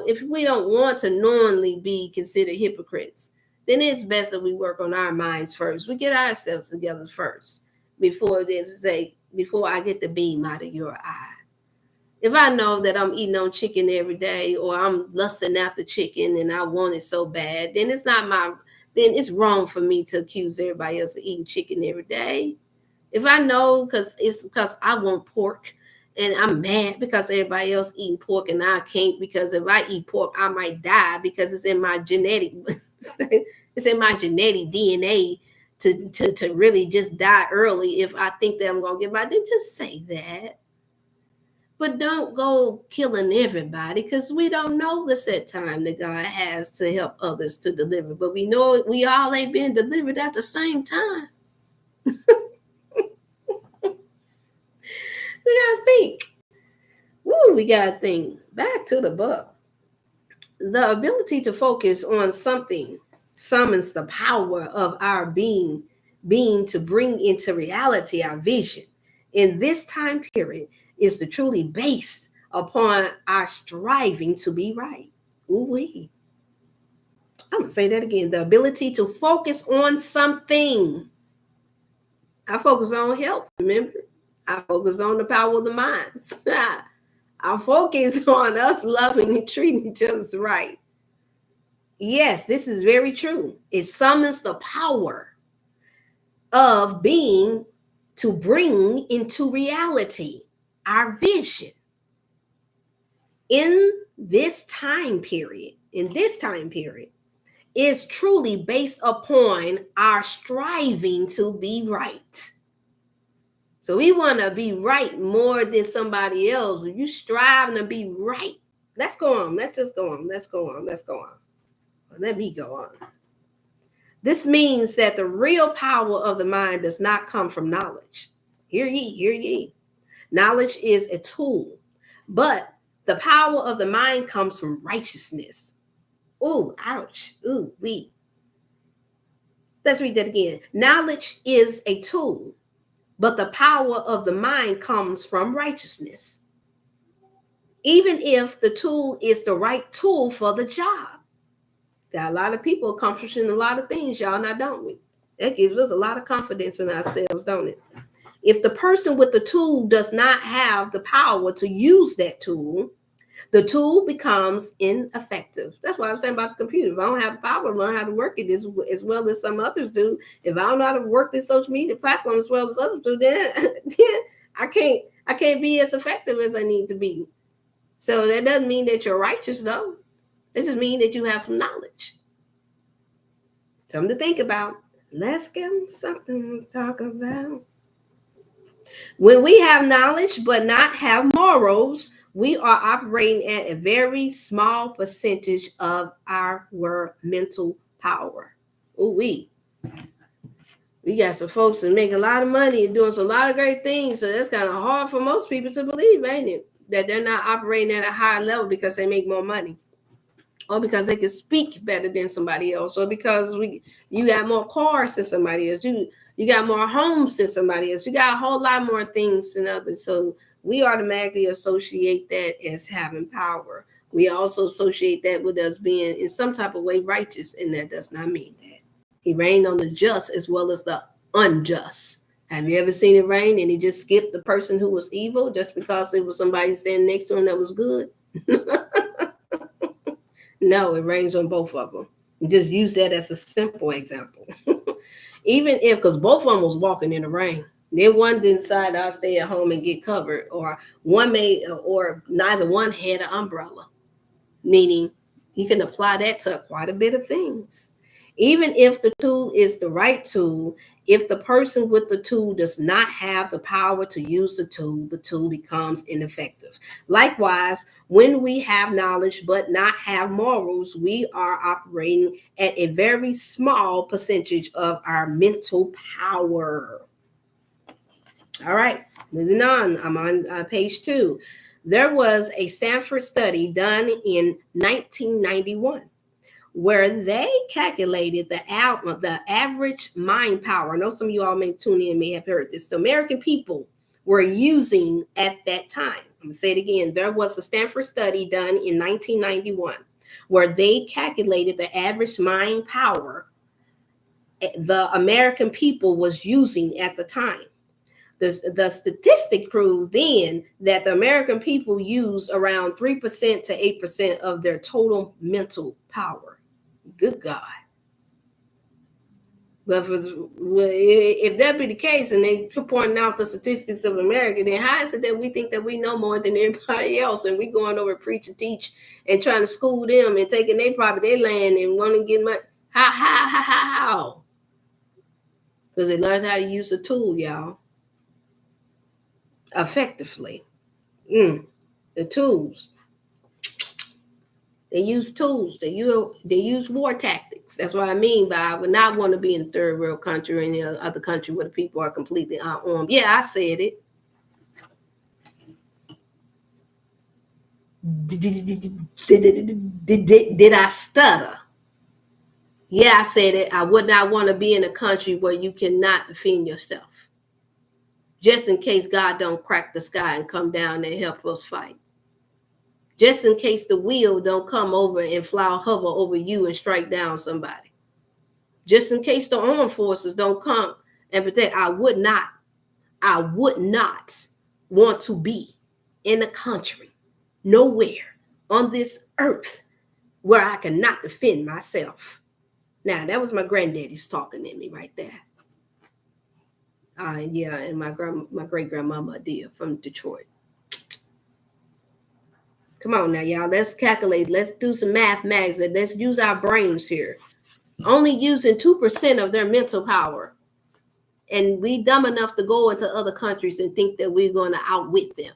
if we don't want to knowingly be considered hypocrites, then it's best that we work on our minds first. We get ourselves together first before I get the beam out of your eye. If I know that I'm eating on chicken every day, or I'm lusting after chicken and I want it so bad, then then it's wrong for me to accuse everybody else of eating chicken every day. If I know because I want pork and I'm mad because everybody else eating pork and I can't, because if I eat pork, I might die because it's in my genetic, it's in my genetic DNA to really just die early if I think that I'm going to get by. Then just say that. But don't go killing everybody, because we don't know the set time that God has to help others to deliver. But we know we all ain't been delivered at the same time. We gotta think. We gotta think. Back to the book. The ability to focus on something summons the power of our being to bring into reality our vision. In this time period is the truly based upon our striving to be right. Ooh-wee. I'm going to say that again. The ability to focus on something. I focus on health, remember? I focus on the power of the minds. I focus on us loving and treating each other right. Yes, this is very true. It summons the power of being to bring into reality our vision. In this time period, is truly based upon our striving to be right. So we want to be right more than somebody else. If you striving to be right, let's go on. Let's just go on. Let's go on. Let me go on. This means that the real power of the mind does not come from knowledge. Hear ye. Knowledge is a tool, but the power of the mind comes from righteousness. Ooh, ouch. Ooh, wee. Let's read that again. Knowledge is a tool, but the power of the mind comes from righteousness. Even if the tool is the right tool for the job. Got a lot of people accomplishing a lot of things, y'all, now don't we? That gives us a lot of confidence in ourselves, don't it? If the person with the tool does not have the power to use that tool, the tool becomes ineffective. That's what I'm saying about the computer. If I don't have the power to learn how to work it as well as some others do, if I don't know how to work this social media platform as well as others do, then I can't be as effective as I need to be. So that doesn't mean that you're righteous, though. It just means that you have some knowledge. Something to think about. Let's get something to talk about. When we have knowledge but not have morals, we are operating at a very small percentage of our mental power. Ooh, we got some folks that make a lot of money and doing a lot of great things. So that's kind of hard for most people to believe, ain't it? That they're not operating at a high level because they make more money. or because they can speak better than somebody else, or because you got more cars than somebody else, you got more homes than somebody else, you got a whole lot more things than others. So we automatically associate that as having power. We also associate that with us being in some type of way righteous, and that does not mean that. He reigned on the just as well as the unjust. Have you ever seen it rain and he just skipped the person who was evil just because it was somebody standing next to him that was good? No, it rains on both of them. Just use that as a simple example. Even if, because both of them was walking in the rain. Then one didn't decide I'll stay at home and get covered, or neither one had an umbrella. Meaning you can apply that to quite a bit of things. Even if the tool is the right tool, if the person with the tool does not have the power to use the tool becomes ineffective. Likewise, when we have knowledge but not have morals, we are operating at a very small percentage of our mental power. All right, moving on. I'm on page 2. There was a Stanford study done in 1991 where they calculated the average mind power. I know some of you all may tune in, may have heard this. The American people were using at that time. I'm going to say it again. There was a Stanford study done in 1991 where they calculated the average mind power the American people was using at the time. The statistic proved then that the American people use around 3% to 8% of their total mental power. Good God. But if that be the case, and they pointing out the statistics of America, then how is it that we think that we know more than everybody else, and we going over preach and teach and trying to school them and taking their property, their land, and want to get money? How? Because they learned how to use the tool, y'all, effectively. The tools. They use tools. They use war tactics. That's what I mean by I would not want to be in a third world country or any other country where the people are completely unarmed. Yeah, I said it. Did I stutter? Yeah, I said it. I would not want to be in a country where you cannot defend yourself. Just in case God don't crack the sky and come down and help us fight. Just in case the wheel don't come over and hover over you and strike down somebody. Just in case the armed forces don't come and protect. I would not want to be in a country, nowhere on this earth, where I cannot defend myself. Now, that was my granddaddy's talking at me right there. Yeah, and my great grandmama did from Detroit. Come on now, y'all. Let's calculate. Let's do some mathematics. Let's use our brains here. Only using 2% of their mental power. And we dumb enough to go into other countries and think that we're going to outwit them.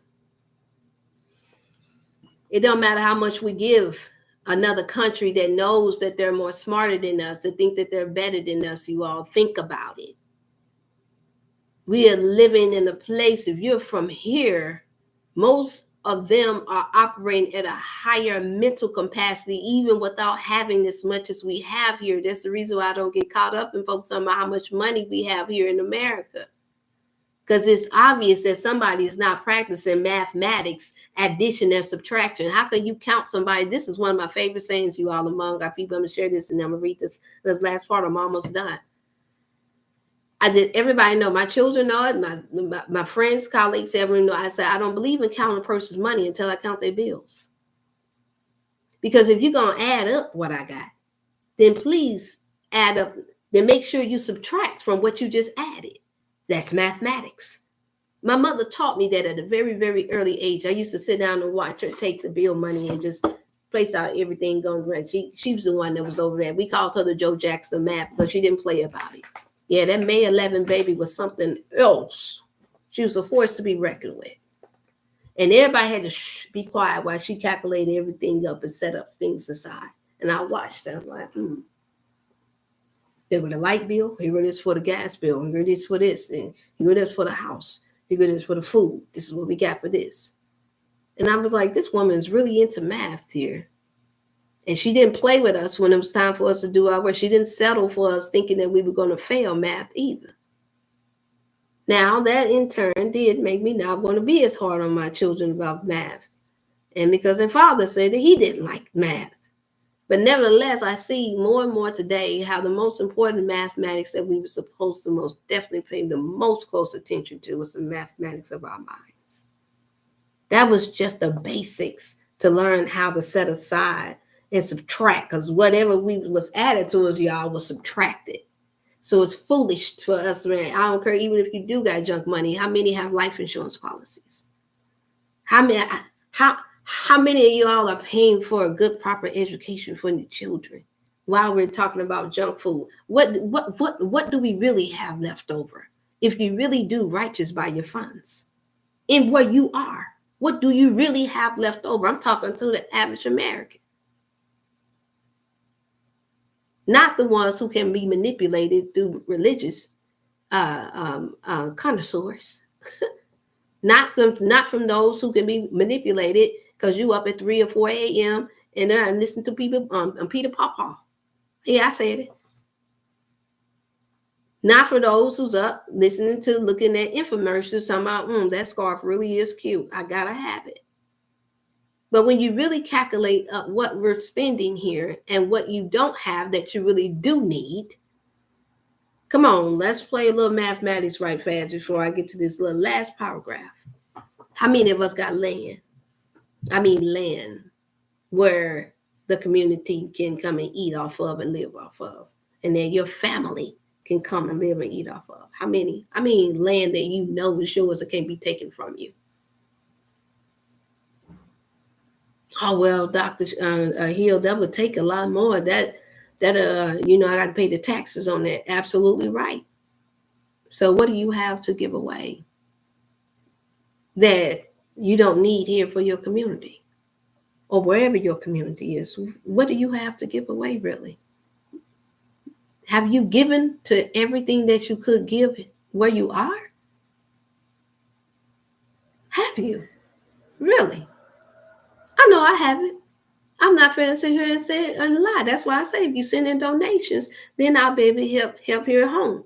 It don't matter how much we give another country that knows that they're more smarter than us, that think that they're better than us. You all think about it. We are living in a place, if you're from here, most of them are operating at a higher mental capacity, even without having as much as we have here. That's the reason why I don't get caught up in folks talking about how much money we have here in America. Because it's obvious that somebody is not practicing mathematics, addition and subtraction. How can you count somebody? This is one of my favorite sayings, you all among our people. I'm going to share this and I'm going to read this. The last part, I'm almost done. Everybody know, my children know it, my friends, colleagues, everyone know. I said, I don't believe in counting a person's money until I count their bills. Because if you're going to add up what I got, then please add up, then make sure you subtract from what you just added. That's mathematics. My mother taught me that at a very, very early age. I used to sit down and watch her take the bill money and just place out everything going around. She was the one that was over there. We called her the Joe Jackson math because she didn't play about it. Yeah, that May 11 baby was something else. She was a force to be reckoned with. And everybody had to be quiet while she calculated everything up and set up things aside. And I watched her. I'm like, There go the light bill. Here it is for the gas bill. Here it is for this. And here it is for the house. Here it is for the food. This is what we got for this. And I was like, this woman is really into math here. And she didn't play with us when it was time for us to do our work. She didn't settle for us thinking that we were going to fail math either. Now, that in turn did make me not want to be as hard on my children about math. And because their father said that he didn't like math. But nevertheless, I see more and more today how the most important mathematics that we were supposed to most definitely pay the most close attention to was the mathematics of our minds. That was just the basics to learn how to set aside and subtract, because whatever was added to us, y'all, was subtracted. So it's foolish for us, man. I don't care, even if you do got junk money, how many have life insurance policies? How many of you all are paying for a good, proper education for your children while we're talking about junk food? What do we really have left over if you really do righteous by your funds? In where you are, what do you really have left over? I'm talking to the average American. Not the ones who can be manipulated through religious connoisseurs. Not from those who can be manipulated because you up at 3 or 4 a.m. and they're listening to people, Peter Popoff. Yeah, I said it. Not for those who's up listening to, looking at infomercials, talking about, that scarf really is cute. I gotta have it. But when you really calculate up what we're spending here and what you don't have that you really do need, come on, let's play a little mathematics right fast before I get to this little last paragraph. How many of us got land? I mean land where the community can come and eat off of and live off of, and then your family can come and live and eat off of. How many? I mean land that you know is yours that can't be taken from you. Oh, well, Dr. Hill, that would take a lot more. I got to pay the taxes on that. Absolutely right. So what do you have to give away that you don't need here for your community or wherever your community is? What do you have to give away, really? Have you given to everything that you could give where you are? Have you? Really? I know I haven't. I'm not going to sit here and say a lie. That's why I say if you send in donations, then I'll be able to help here at home.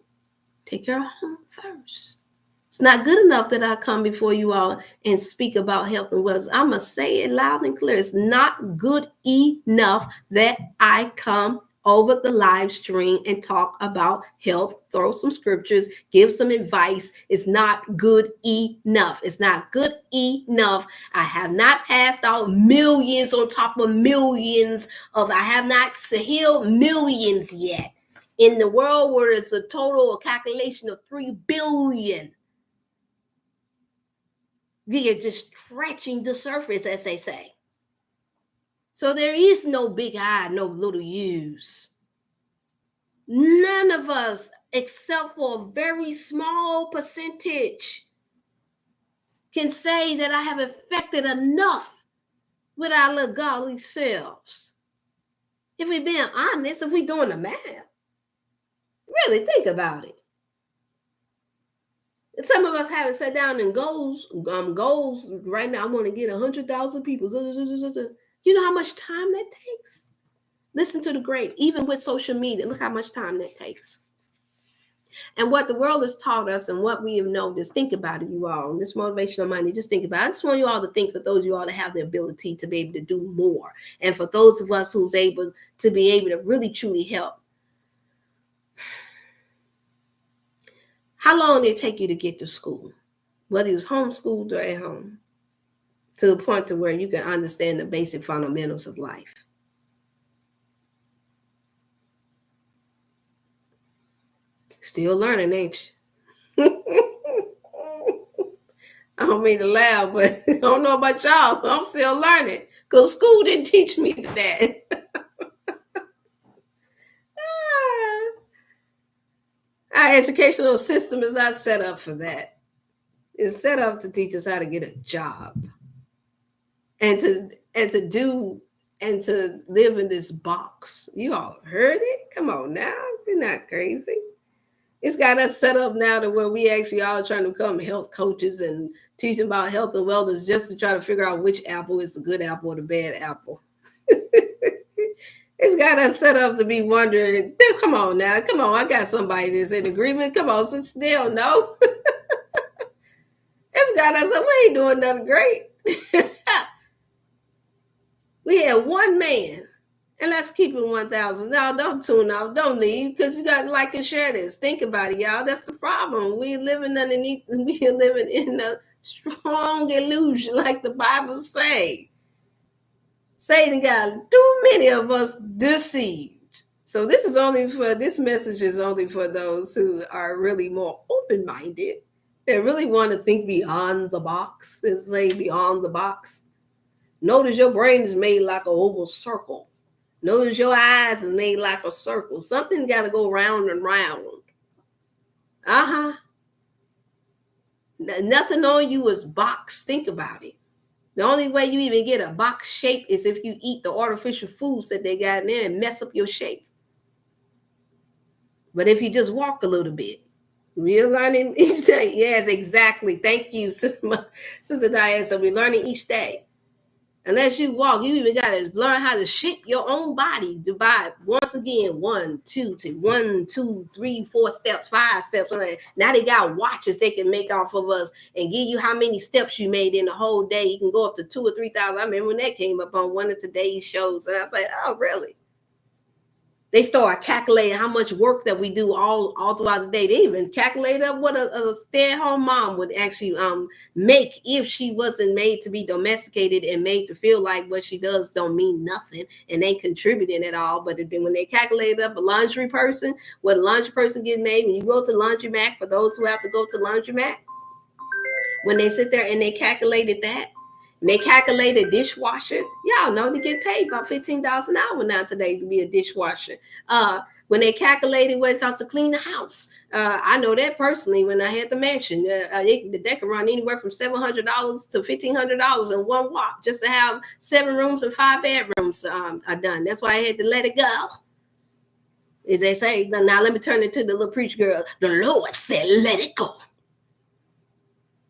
Take care of home first. It's not good enough that I come before you all and speak about health and wellness. I must say it loud and clear. It's not good enough that I come over the live stream and talk about health, throw some scriptures, give some advice. It's not good enough. It's not good enough. I have not passed out millions on top of millions I have not healed millions yet. In the world where it's a total calculation of 3 billion. We are just scratching the surface, as they say. So there is no big I, no little U's. None of us, except for a very small percentage, can say that I have affected enough with our little godly selves. If we're being honest, if we're doing the math, really think about it. Some of us haven't sat down and goals right now. I want to get 100,000 people. You know how much time that takes? Listen to the great, even with social media, look how much time that takes. And what the world has taught us and what we have known, just think about it, you all. This motivational money, just think about it. I just want you all to think, for those of you all that have the ability to be able to do more. And for those of us who's able to be able to really, truly help. How long did it take you to get to school? Whether it was homeschooled or at home, to the point to where you can understand the basic fundamentals of life. Still learning, ain't you? I don't mean to laugh, but I don't know about y'all, but I'm still learning because school didn't teach me that. Our educational system is not set up for that. It's set up to teach us how to get a job and to live in this box. You all heard it? Come on now. You're not crazy. It's got us set up now to where we actually are trying to become health coaches and teaching about health and wellness just to try to figure out which apple is the good apple or the bad apple. It's got us set up to be wondering. Come on now, come on. I got somebody that's in agreement. Come on, since they don't know. It's got us. We ain't doing nothing great. We had one man, and let's keep it 1,000. Now, don't tune out. Don't leave, because you got to like and share this. Think about it, y'all. That's the problem. We living underneath. We are living in a strong illusion, like the Bible say. Satan got too many of us deceived. So this message is only for those who are really more open-minded. They really want to think beyond the box. They say beyond the box. Notice your brain is made like an oval circle. Notice your eyes is made like a circle. Something's got to go round and round. Nothing on you is box. Think about it. The only way you even get a box shape is if you eat the artificial foods that they got in there and mess up your shape. But if you just walk a little bit, we're learning each day. Yes, exactly. Thank you, Sister Diane. So we're learning each day. Unless you walk, you even got to learn how to shape your own body. Divide once again, 1, 2, 1, 2, 3, 4 steps, 5 steps. Now they got watches they can make off of us and give you how many steps you made in the whole day. You can go up to 2,000 or 3,000. I remember when that came up on one of today's shows, and I was like, oh, really? They start calculating how much work that we do all throughout the day. They even calculate up what a stay-at-home mom would actually make if she wasn't made to be domesticated and made to feel like what she does don't mean nothing and ain't contributing at all. But then when they calculate up a laundry person, what a laundry person get made, when you go to laundromat, for those who have to go to laundromat, when they sit there and they calculated that, and they calculated dishwasher. Y'all know they get paid about $15 an hour now today to be a dishwasher. When they calculated what it costs to clean the house, I know that personally. When I had the mansion, they can run anywhere from $700 to $1,500 in one walk just to have 7 rooms and 5 bedrooms are done. That's why I had to let it go. As they say, now let me turn it to the little preacher girl. The Lord said, let it go.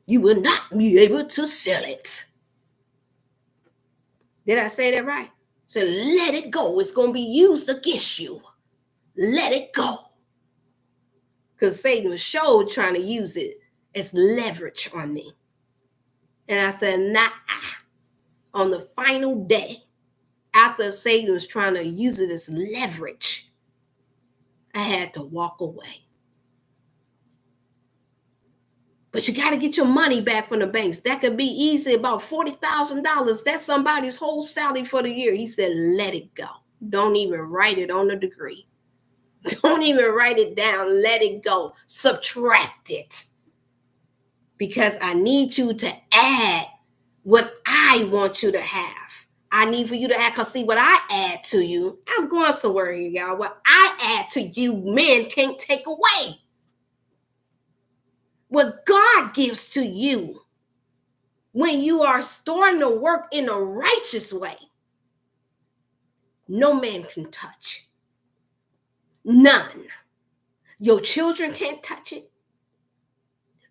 You will not be able to sell it. Did I say that right? So let it go. It's going to be used against you. Let it go. Because Satan was sure trying to use it as leverage on me. And I said, nah. On the final day, after Satan was trying to use it as leverage, I had to walk away. But you got to get your money back from the banks. That could be easy, about $40,000. That's somebody's whole salary for the year. He said, let it go. Don't even write it on the degree. Don't even write it down. Let it go. Subtract it. Because I need you to add what I want you to have. I need for you to add, because see, what I add to you, I'm going somewhere here, y'all. What I add to you, men can't take away. What God gives to you when you are starting to work in a righteous way, no man can touch. None. Your children can't touch it.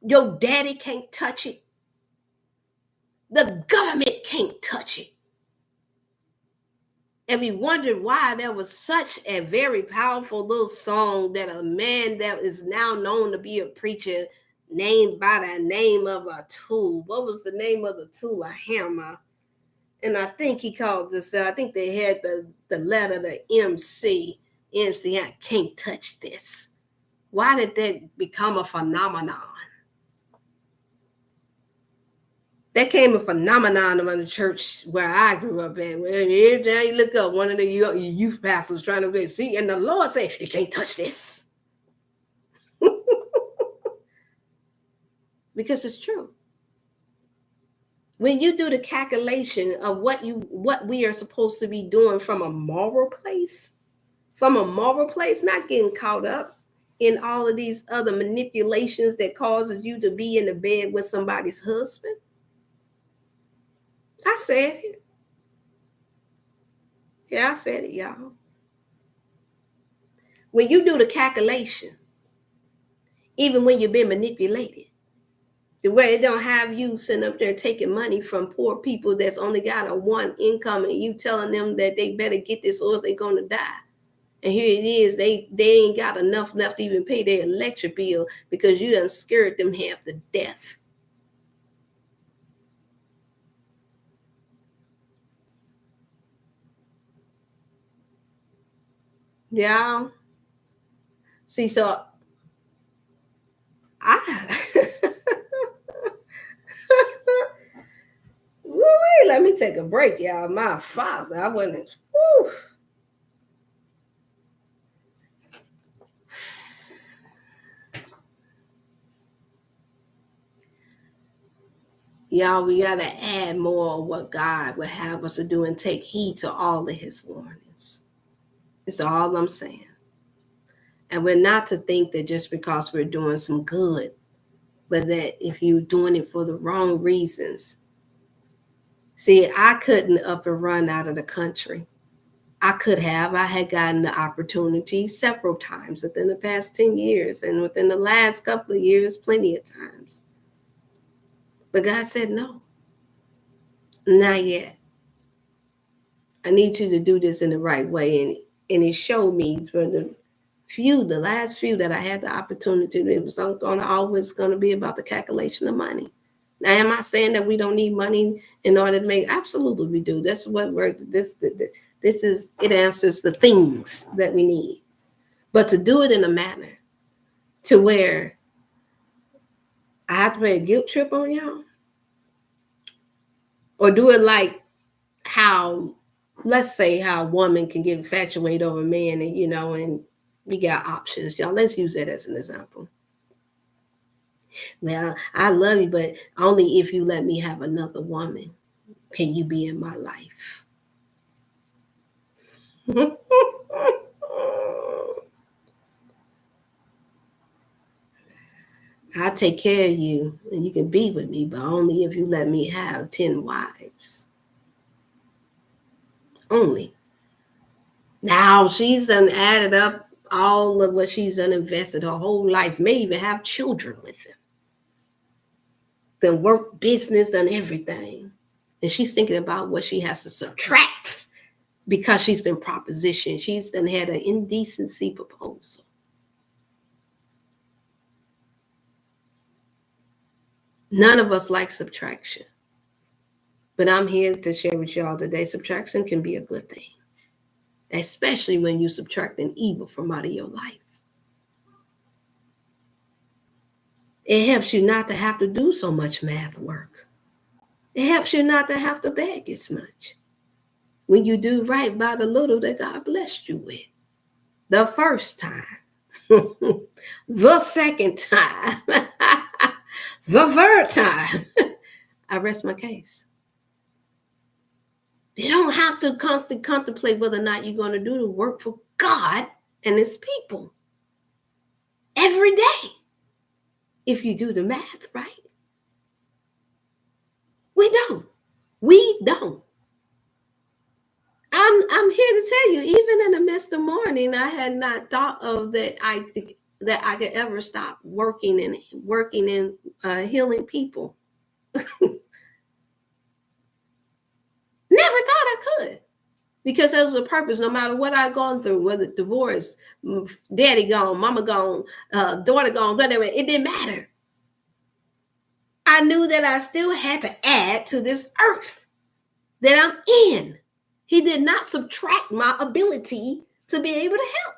Your daddy can't touch it. The government can't touch it. And we wondered why there was such a very powerful little song that a man that is now known to be a preacher named by the name of a tool. What was the name of the tool? A hammer. And I think he called this, I think they had the letter, the MC. MC, I can't touch this. Why did that become a phenomenon? That came a phenomenon among the church where I grew up in. Every time you look up, one of the youth pastors trying to see, and the Lord said, you can't touch this. Because it's true. When you do the calculation of what we are supposed to be doing from a moral place, not getting caught up in all of these other manipulations that causes you to be in the bed with somebody's husband. I said it. Yeah, I said it, y'all. When you do the calculation, even when you've been manipulated, The way it don't have you sitting up there taking money from poor people that's only got a one income, and you telling them that they better get this or else they're going to die. And here it is, they ain't got enough left to even pay their electric bill because you done scared them half to death. Yeah. See, so wait, let me take a break, y'all. My father, I wasn't. Whew. Y'all, we got to add more of what God would have us to do and take heed to all of his warnings. It's all I'm saying. And we're not to think that just because we're doing some good, but that if you're doing it for the wrong reasons. See, I couldn't up and run out of the country. I could have. I had gotten the opportunity several times within the past 10 years, and within the last couple of years, plenty of times. But God said, no, not yet. I need you to do this in the right way. And it showed me for the last few that I had the opportunity, it was always going to be about the calculation of money. Now, am I saying that we don't need money in order to make? Absolutely, we do. That's what this is. It answers the things that we need, but to do it in a manner to where I have to pay a guilt trip on y'all, or do it like how, let's say, how a woman can get infatuated over a man, and and we got options, y'all. Let's use that as an example. Well, I love you, but only if you let me have another woman can you be in my life. I take care of you and you can be with me, but only if you let me have 10 wives. Only. Now she's done added up all of what she's done invested her whole life, may even have children with him. Done work, business, done everything. And she's thinking about what she has to subtract because she's been propositioned. She's done had an indecency proposal. None of us like subtraction. But I'm here to share with y'all today, subtraction can be a good thing, especially when you subtract an evil from out of your life. It helps you not to have to do so much math work. It helps you not to have to beg as much when you do right by the little that God blessed you with. The first time, the second time, the third time, I rest my case. You don't have to constantly contemplate whether or not you're going to do the work for God and his people every day if you do the math right. We don't. I'm here to tell you, even in the midst of mourning, I had not thought of that I could ever stop working in healing people. Never thought I could, because there was a purpose. No matter what I've gone through, whether divorce, daddy gone, mama gone, daughter gone, whatever, it didn't matter. I knew that I still had to add to this earth that I'm in. He did not subtract my ability to be able to help.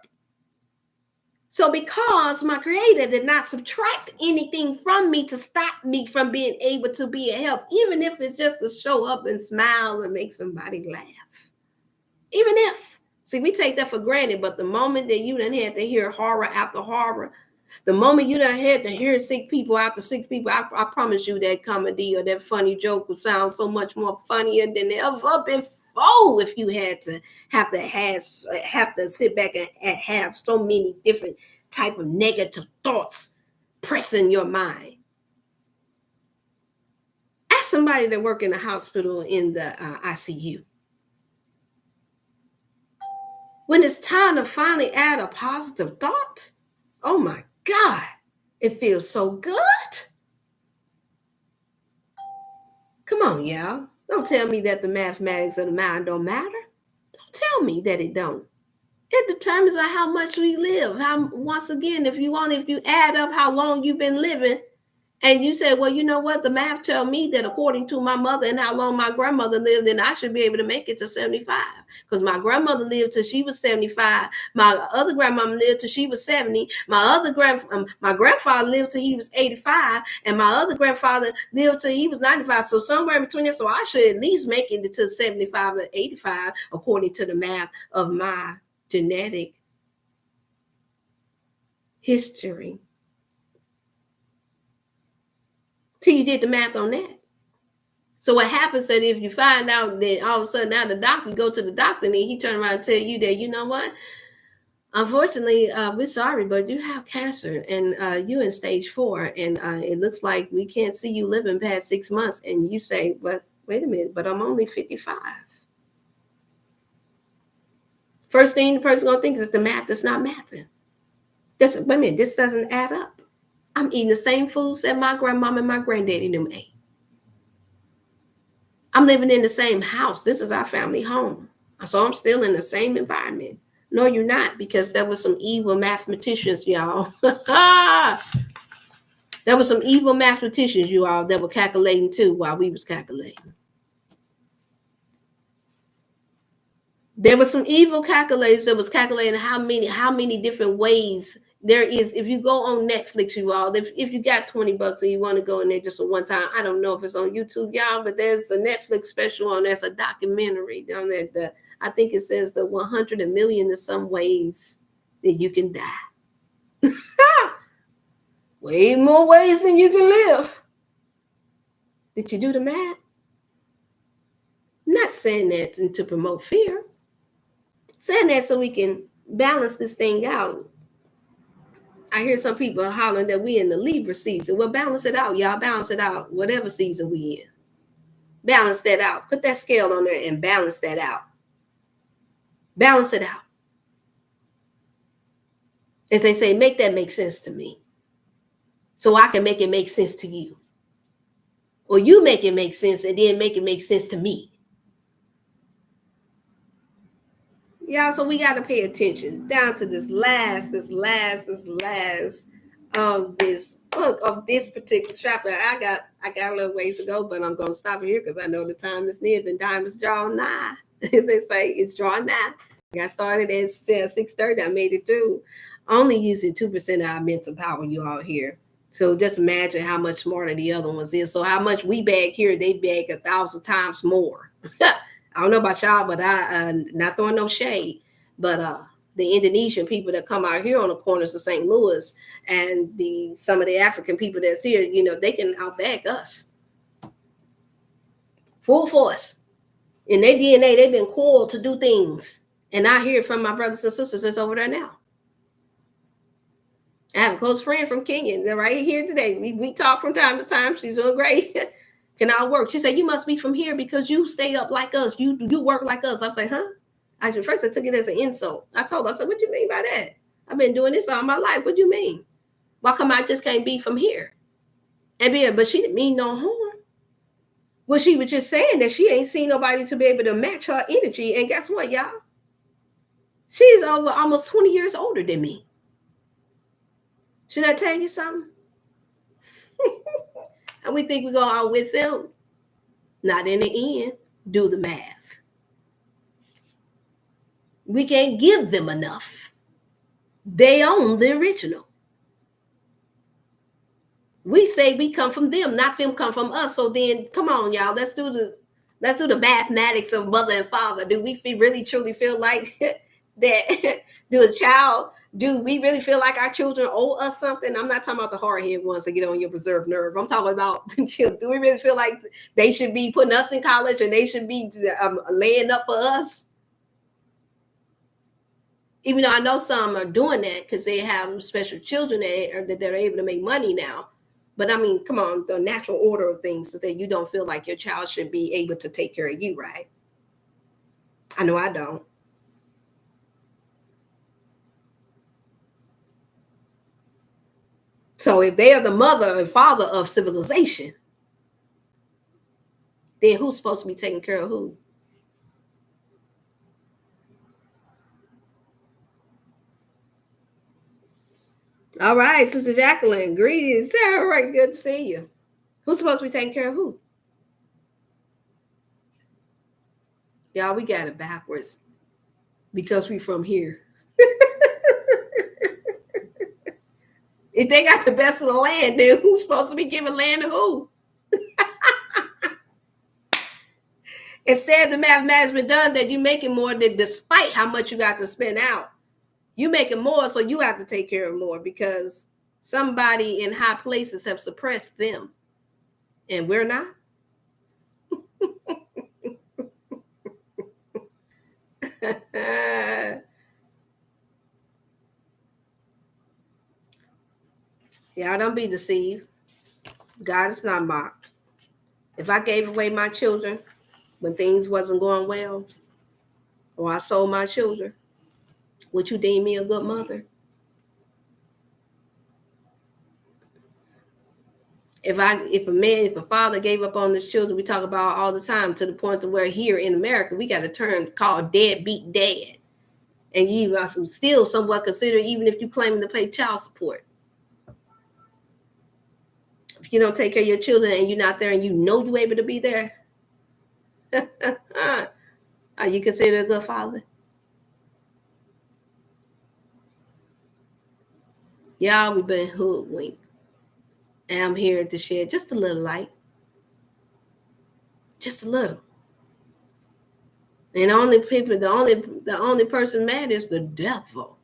So because my creator did not subtract anything from me to stop me from being able to be a help, even if it's just to show up and smile and make somebody laugh. Even if, see, we take that for granted, but the moment that you done had to hear horror after horror, the moment you done had to hear sick people after sick people, I promise you that comedy or that funny joke would sound so much more funnier than ever before if you had to have to sit back and have so many different type of negative thoughts pressing your mind. Ask somebody that work in the hospital in the ICU. When it's time to finally add a positive thought, oh my God, it feels so good. Come on, y'all. Don't tell me that the mathematics of the mind don't matter. Don't tell me that it don't. It determines how much we live. Once again, if you add up how long you've been living, and you said, well, you know what? The math tell me that according to my mother and how long my grandmother lived, then I should be able to make it to 75. Because my grandmother lived till she was 75. My other grandmama lived till she was 70. My grandfather lived till he was 85. And my other grandfather lived till he was 95. So somewhere in between there. So I should at least make it to 75 or 85 according to the math of my genetic history. Till you did the math on that. So what happens that if you find out that all of a sudden now you go to the doctor and he turn around and tell you that, you know what, unfortunately, we're sorry, but you have cancer and you're in stage 4 and it looks like we can't see you living past 6 months. And you say, but wait a minute, but I'm only 55. First thing the person's gonna think is the math that's not mathing. Wait a minute, this doesn't add up. I'm eating the same foods that my grandmama and my granddaddy them ate. I'm living in the same house. This is our family home. So I'm still in the same environment. No, you're not, because there were some evil mathematicians, y'all. There were some evil mathematicians, you all, that were calculating too while we was calculating. There were some evil calculators that was calculating how many different ways there is. If you go on Netflix, you all, if you got $20 and you want to go in there just for one time, I don't know if it's on YouTube, y'all, but there's a Netflix special on there's a documentary down there. I think it says the 100 million in some ways that you can die. Way more ways than you can live. Did you do the math? I'm not saying that to promote fear. Saying that so we can balance this thing out. I hear some people hollering that we in the Libra season. Well, balance it out, y'all. Balance it out. Whatever season we in. Balance that out. Put that scale on there and balance that out. Balance it out. As they say, make that make sense to me. So I can make it make sense to you. Or you make it make sense and then make it make sense to me. Yeah, so we got to pay attention down to this last of this book of this particular chapter. I got a little ways to go, but I'm going to stop here because I know the time is near. The time is drawing nigh. As they say, it's drawing nigh. I got started at 6:30. I made it through, only using 2% of our mental power. You all here. So just imagine how much smarter the other ones is. So how much we bag here, they bag 1,000 times more. I don't know about y'all, but I not throwing no shade, but the Indonesian people that come out here on the corners of St. Louis and some of the African people that's here, you know, they can outbag us. Full force. In their DNA, they've been called to do things. And I hear it from my brothers and sisters that's over there now. I have a close friend from Kenya. They're right here today. We talk from time to time. She's doing great. Can I work? She said, you must be from here because you stay up like us. You work like us. I was like, huh? Actually, first I took it as an insult. I told her, I said, what do you mean by that? I've been doing this all my life. What do you mean? Why come I just can't be from here? But she didn't mean no harm. Well, she was just saying that she ain't seen nobody to be able to match her energy. And guess what, y'all? She's over almost 20 years older than me. Should I tell you something? And we think we're going out with them. Not in the end. Do the math. We can't give them enough. They own the original. We say we come from them, not them come from us. So then, come on, y'all. Let's do the mathematics of mother and father. Do we really truly feel like that? Do we really feel like our children owe us something? I'm not talking about the hard-headed ones that get on your reserve nerve. I'm talking about the children. Do we really feel like they should be putting us in college and they should be laying up for us? Even though I know some are doing that because they have special children that they're able to make money now. But I mean, come on, the natural order of things is that you don't feel like your child should be able to take care of you, right? I know I don't. So if they are the mother and father of civilization, then who's supposed to be taking care of who? All right, Sister Jacqueline, greetings. All right, good to see you. Who's supposed to be taking care of who? Y'all, we got it backwards because we from here. If they got the best of the land, then who's supposed to be giving land to who? Instead, the mathematics been done that you making more than despite how much you got to spend out. You making more, so you have to take care of more because somebody in high places have suppressed them. And we're not. Y'all don't be deceived. God is not mocked. If I gave away my children when things wasn't going well, or I sold my children, would you deem me a good mother? If a father gave up on his children, we talk about all the time, to the point to where here in America, we got a term called deadbeat dad. And you are still somewhat considered, even if you claim to pay child support. If you don't take care of your children and you're not there and you know you're able to be there, are you considered a good father? Y'all, we've been hoodwinked. And I'm here to share just a little light. Just a little. And the only person mad is the devil.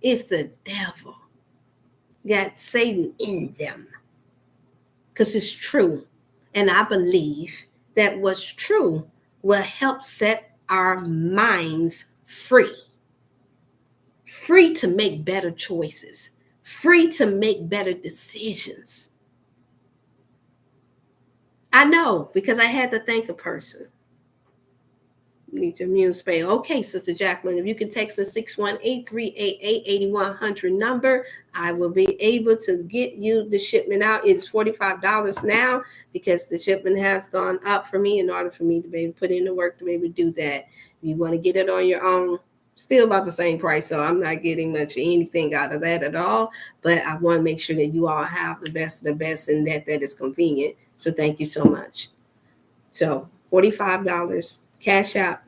It's the devil. Got Satan in them. Because it's true. And I believe that what's true will help set our minds free. Free to make better choices. Free to make better decisions. I know, because I had to thank a person. Need your immune space. Okay, Sister Jacqueline, if you can text the 618-388-8100 number, I will be able to get you the shipment out. It's $45 now because the shipment has gone up for me in order for me to be able to put in the work to be able to do that. If you want to get it on your own, still about the same price, so I'm not getting much anything out of that at all, but I want to make sure that you all have the best of the best and that is convenient. So thank you so much. So $45 cash out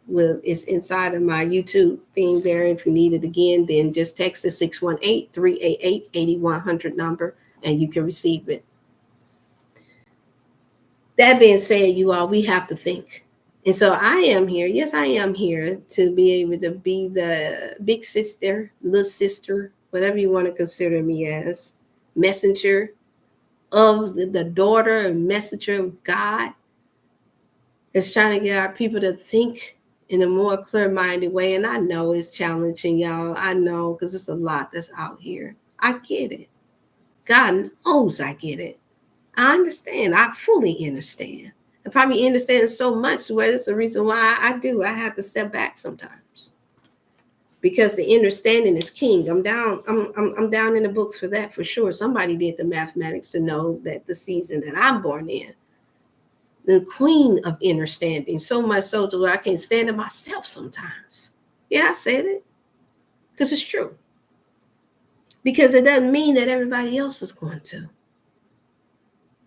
is inside of my YouTube thing there. If you need it again, then just text the 618-388-8100 number and you can receive it. That being said, you all, we have to think. And so I am here. Yes, I am here to be able to be the big sister, little sister, whatever you want to consider me as, messenger of the daughter and messenger of God. It's trying to get our people to think in a more clear-minded way. And I know it's challenging, y'all. I know, because it's a lot that's out here. I get it. God knows I get it. I understand. I fully understand. I probably understand so much where it's the reason why I have to step back sometimes. Because the understanding is king. I'm down in the books for that for sure. Somebody did the mathematics to know that the season that I'm born in, the queen of understanding, so much so to where I can't stand it myself sometimes. Yeah, I said it. Because it's true. Because it doesn't mean that everybody else is going to.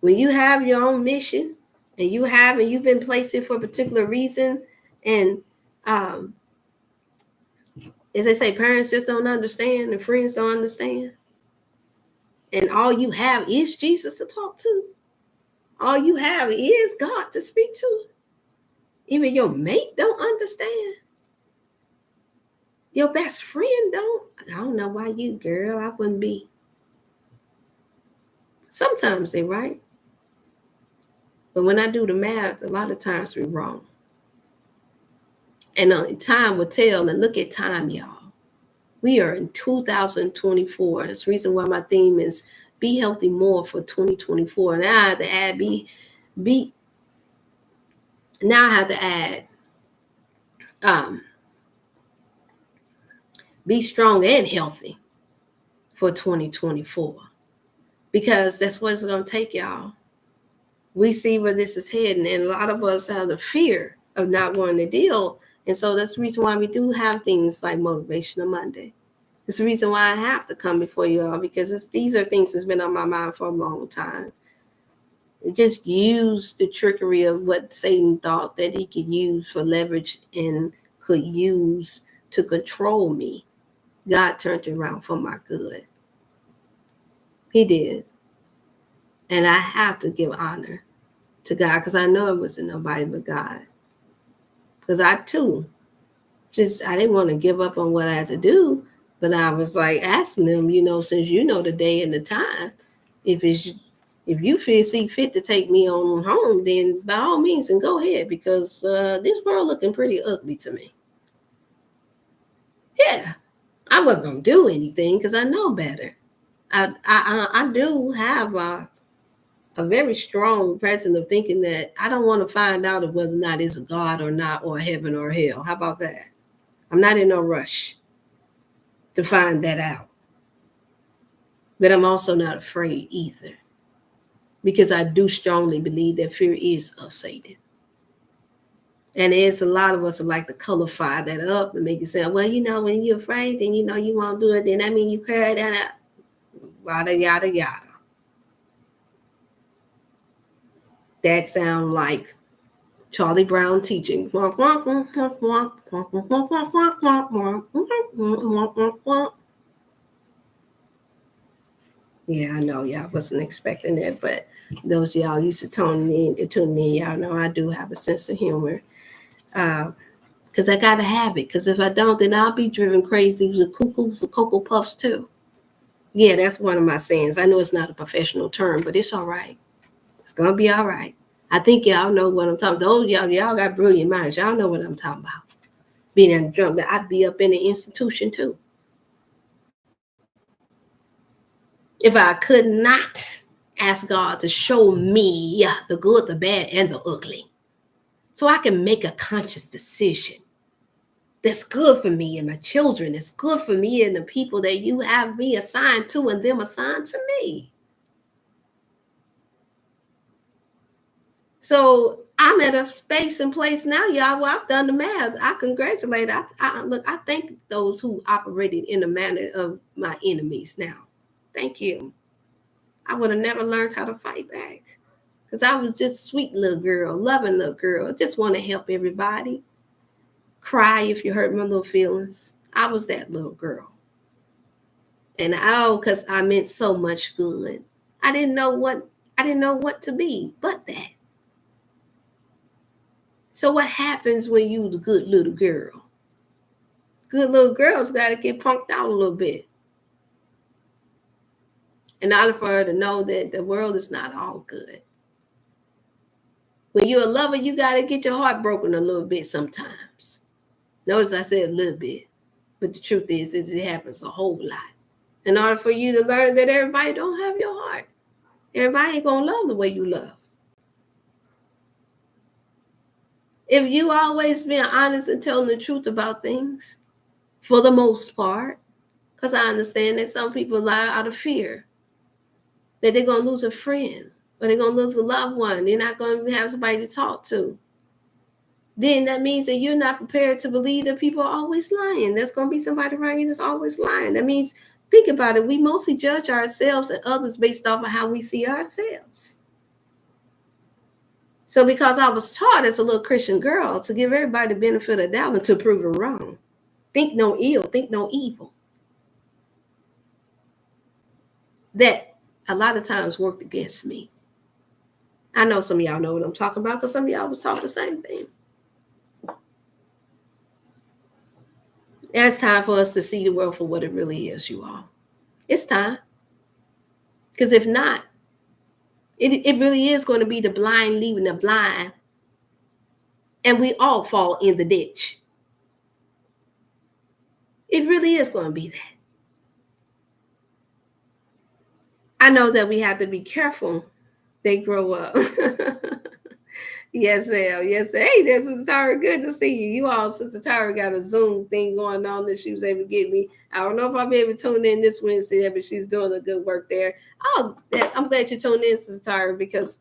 When you have your own mission and you've been placed here for a particular reason, and as they say, parents just don't understand and friends don't understand. And all you have is Jesus to talk to. All you have is God to speak to. Even your mate don't understand. Your best friend don't. I don't know why you, girl, I wouldn't be. Sometimes they're right. But when I do the math, a lot of times we're wrong. And time will tell. And look at time, y'all. We are in 2024. That's the reason why my theme is Be Healthy More for 2024. And I have to add be strong and healthy for 2024. Because that's what it's going to take, y'all. we see where this is heading, and a lot of us have the fear of not wanting to deal. And so that's the reason why we do have things like Motivational Monday. It's the reason why I have to come before you all, because these are things that's been on my mind for a long time. Just use the trickery of what Satan thought that he could use for leverage and could use to control me. God turned it around for my good. He did. And I have to give honor to God, because I know it wasn't nobody but God. Because I too, I didn't want to give up on what I had to do, but I was like asking them, since you know the day and the time, if you see fit to take me on home, then by all means, and go ahead, because this world looking pretty ugly to me. Yeah, I wasn't gonna do anything because I know better. I do have a very strong presence of thinking that I don't want to find out of whether or not it's a God or not, or heaven or hell. How about that? I'm not in no rush to find that out. But I'm also not afraid either, because I do strongly believe that fear is of Satan. And there's a lot of us that like to colorify that up and make it sound, well, when you're afraid, then you won't do it. Then that means you carry that out. Yada, yada, yada. That sounds like Charlie Brown teaching. Yeah, I know y'all wasn't expecting that, but those y'all used to tuning in, y'all know I do have a sense of humor. Because I got to have it. Because if I don't, then I'll be driven crazy with cuckoos and Cocoa Puffs too. Yeah, that's one of my sayings. I know it's not a professional term, but it's all right. It's going to be all right. I think y'all know what I'm talking about. Those y'all got brilliant minds. Y'all know what I'm talking about. Being in drunk, I'd be up in the institution too. If I could not ask God to show me the good, the bad, and the ugly, so I can make a conscious decision that's good for me and my children, that's good for me and the people that you have me assigned to and them assigned to me. So I'm at a space and place now, y'all, where I've done the math. I congratulate. I thank those who operated in the manner of my enemies now. Thank you. I would have never learned how to fight back, because I was just sweet little girl, loving little girl. I just want to help everybody. Cry if you hurt my little feelings. I was that little girl. And because I meant so much good. I didn't know what to be but that. So what happens when you the good little girl? Good little girls got to get punked out a little bit. In order for her to know that the world is not all good. When you're a lover, you got to get your heart broken a little bit sometimes. Notice I said a little bit. But the truth is it happens a whole lot. In order for you to learn that everybody don't have your heart. Everybody ain't going to love the way you love. If you always being honest and telling the truth about things, for the most part, because I understand that some people lie out of fear, that they're going to lose a friend, or they're going to lose a loved one. They're not going to have somebody to talk to. Then that means that you're not prepared to believe that people are always lying. There's going to be somebody around you that's always lying. That means, think about it, we mostly judge ourselves and others based off of how we see ourselves. So because I was taught as a little Christian girl to give everybody the benefit of the doubt and to prove it wrong. Think no ill, think no evil. That a lot of times worked against me. I know some of y'all know what I'm talking about, because some of y'all was taught the same thing. It's time for us to see the world for what it really is, you all. It's time. Because if not, it really is going to be the blind leading the blind. And we all fall in the ditch. It really is going to be that. I know that we have to be careful they grow up. Yes, Al. Yes. Hey, there's Sister Tara. Good to see you. You all, Sister Tara got a Zoom thing going on that she was able to get me. I don't know if I'll be able to tune in this Wednesday, but she's doing a good work there. I'm glad you tuned in, Sister Tara, because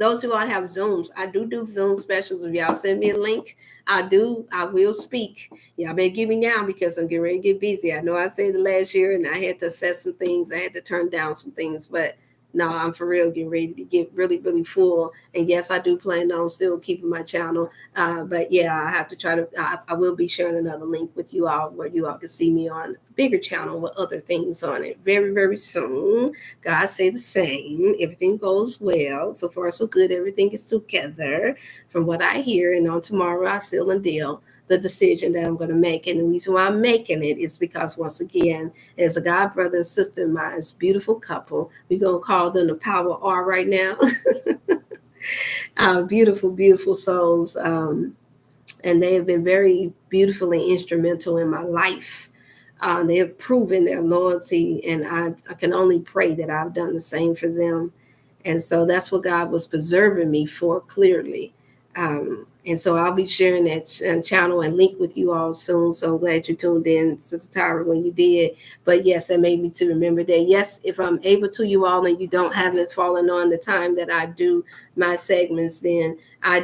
those who all have Zooms, I do Zoom specials. If y'all send me a link, I will speak. Y'all better give me now because I'm getting ready to get busy. I know I said the last year and I had to assess some things. I had to turn down some things, but no, I'm for real getting ready to get really, really full. And yes, I do plan on still keeping my channel. But yeah, I have to try to, I will be sharing another link with you all where you all can see me on a bigger channel with other things on it very, very soon. God say the same. Everything goes well. So far, so good. Everything is together from what I hear. And on tomorrow, I seal and deal the decision that I'm going to make. And the reason why I'm making it is because, once again, as a God brother and sister of mine, it's a beautiful couple. We're going to call them the Power R right now. Beautiful, beautiful souls. And they have been very beautifully instrumental in my life. They have proven their loyalty, and I can only pray that I've done the same for them. And so that's what God was preserving me for, clearly. And so I'll be sharing that channel and link with you all soon. So I'm glad you tuned in, Sister Tyra, when you did. But yes, that made me to remember that. Yes, if I'm able to, you all, and you don't have it falling on the time that I do my segments, then I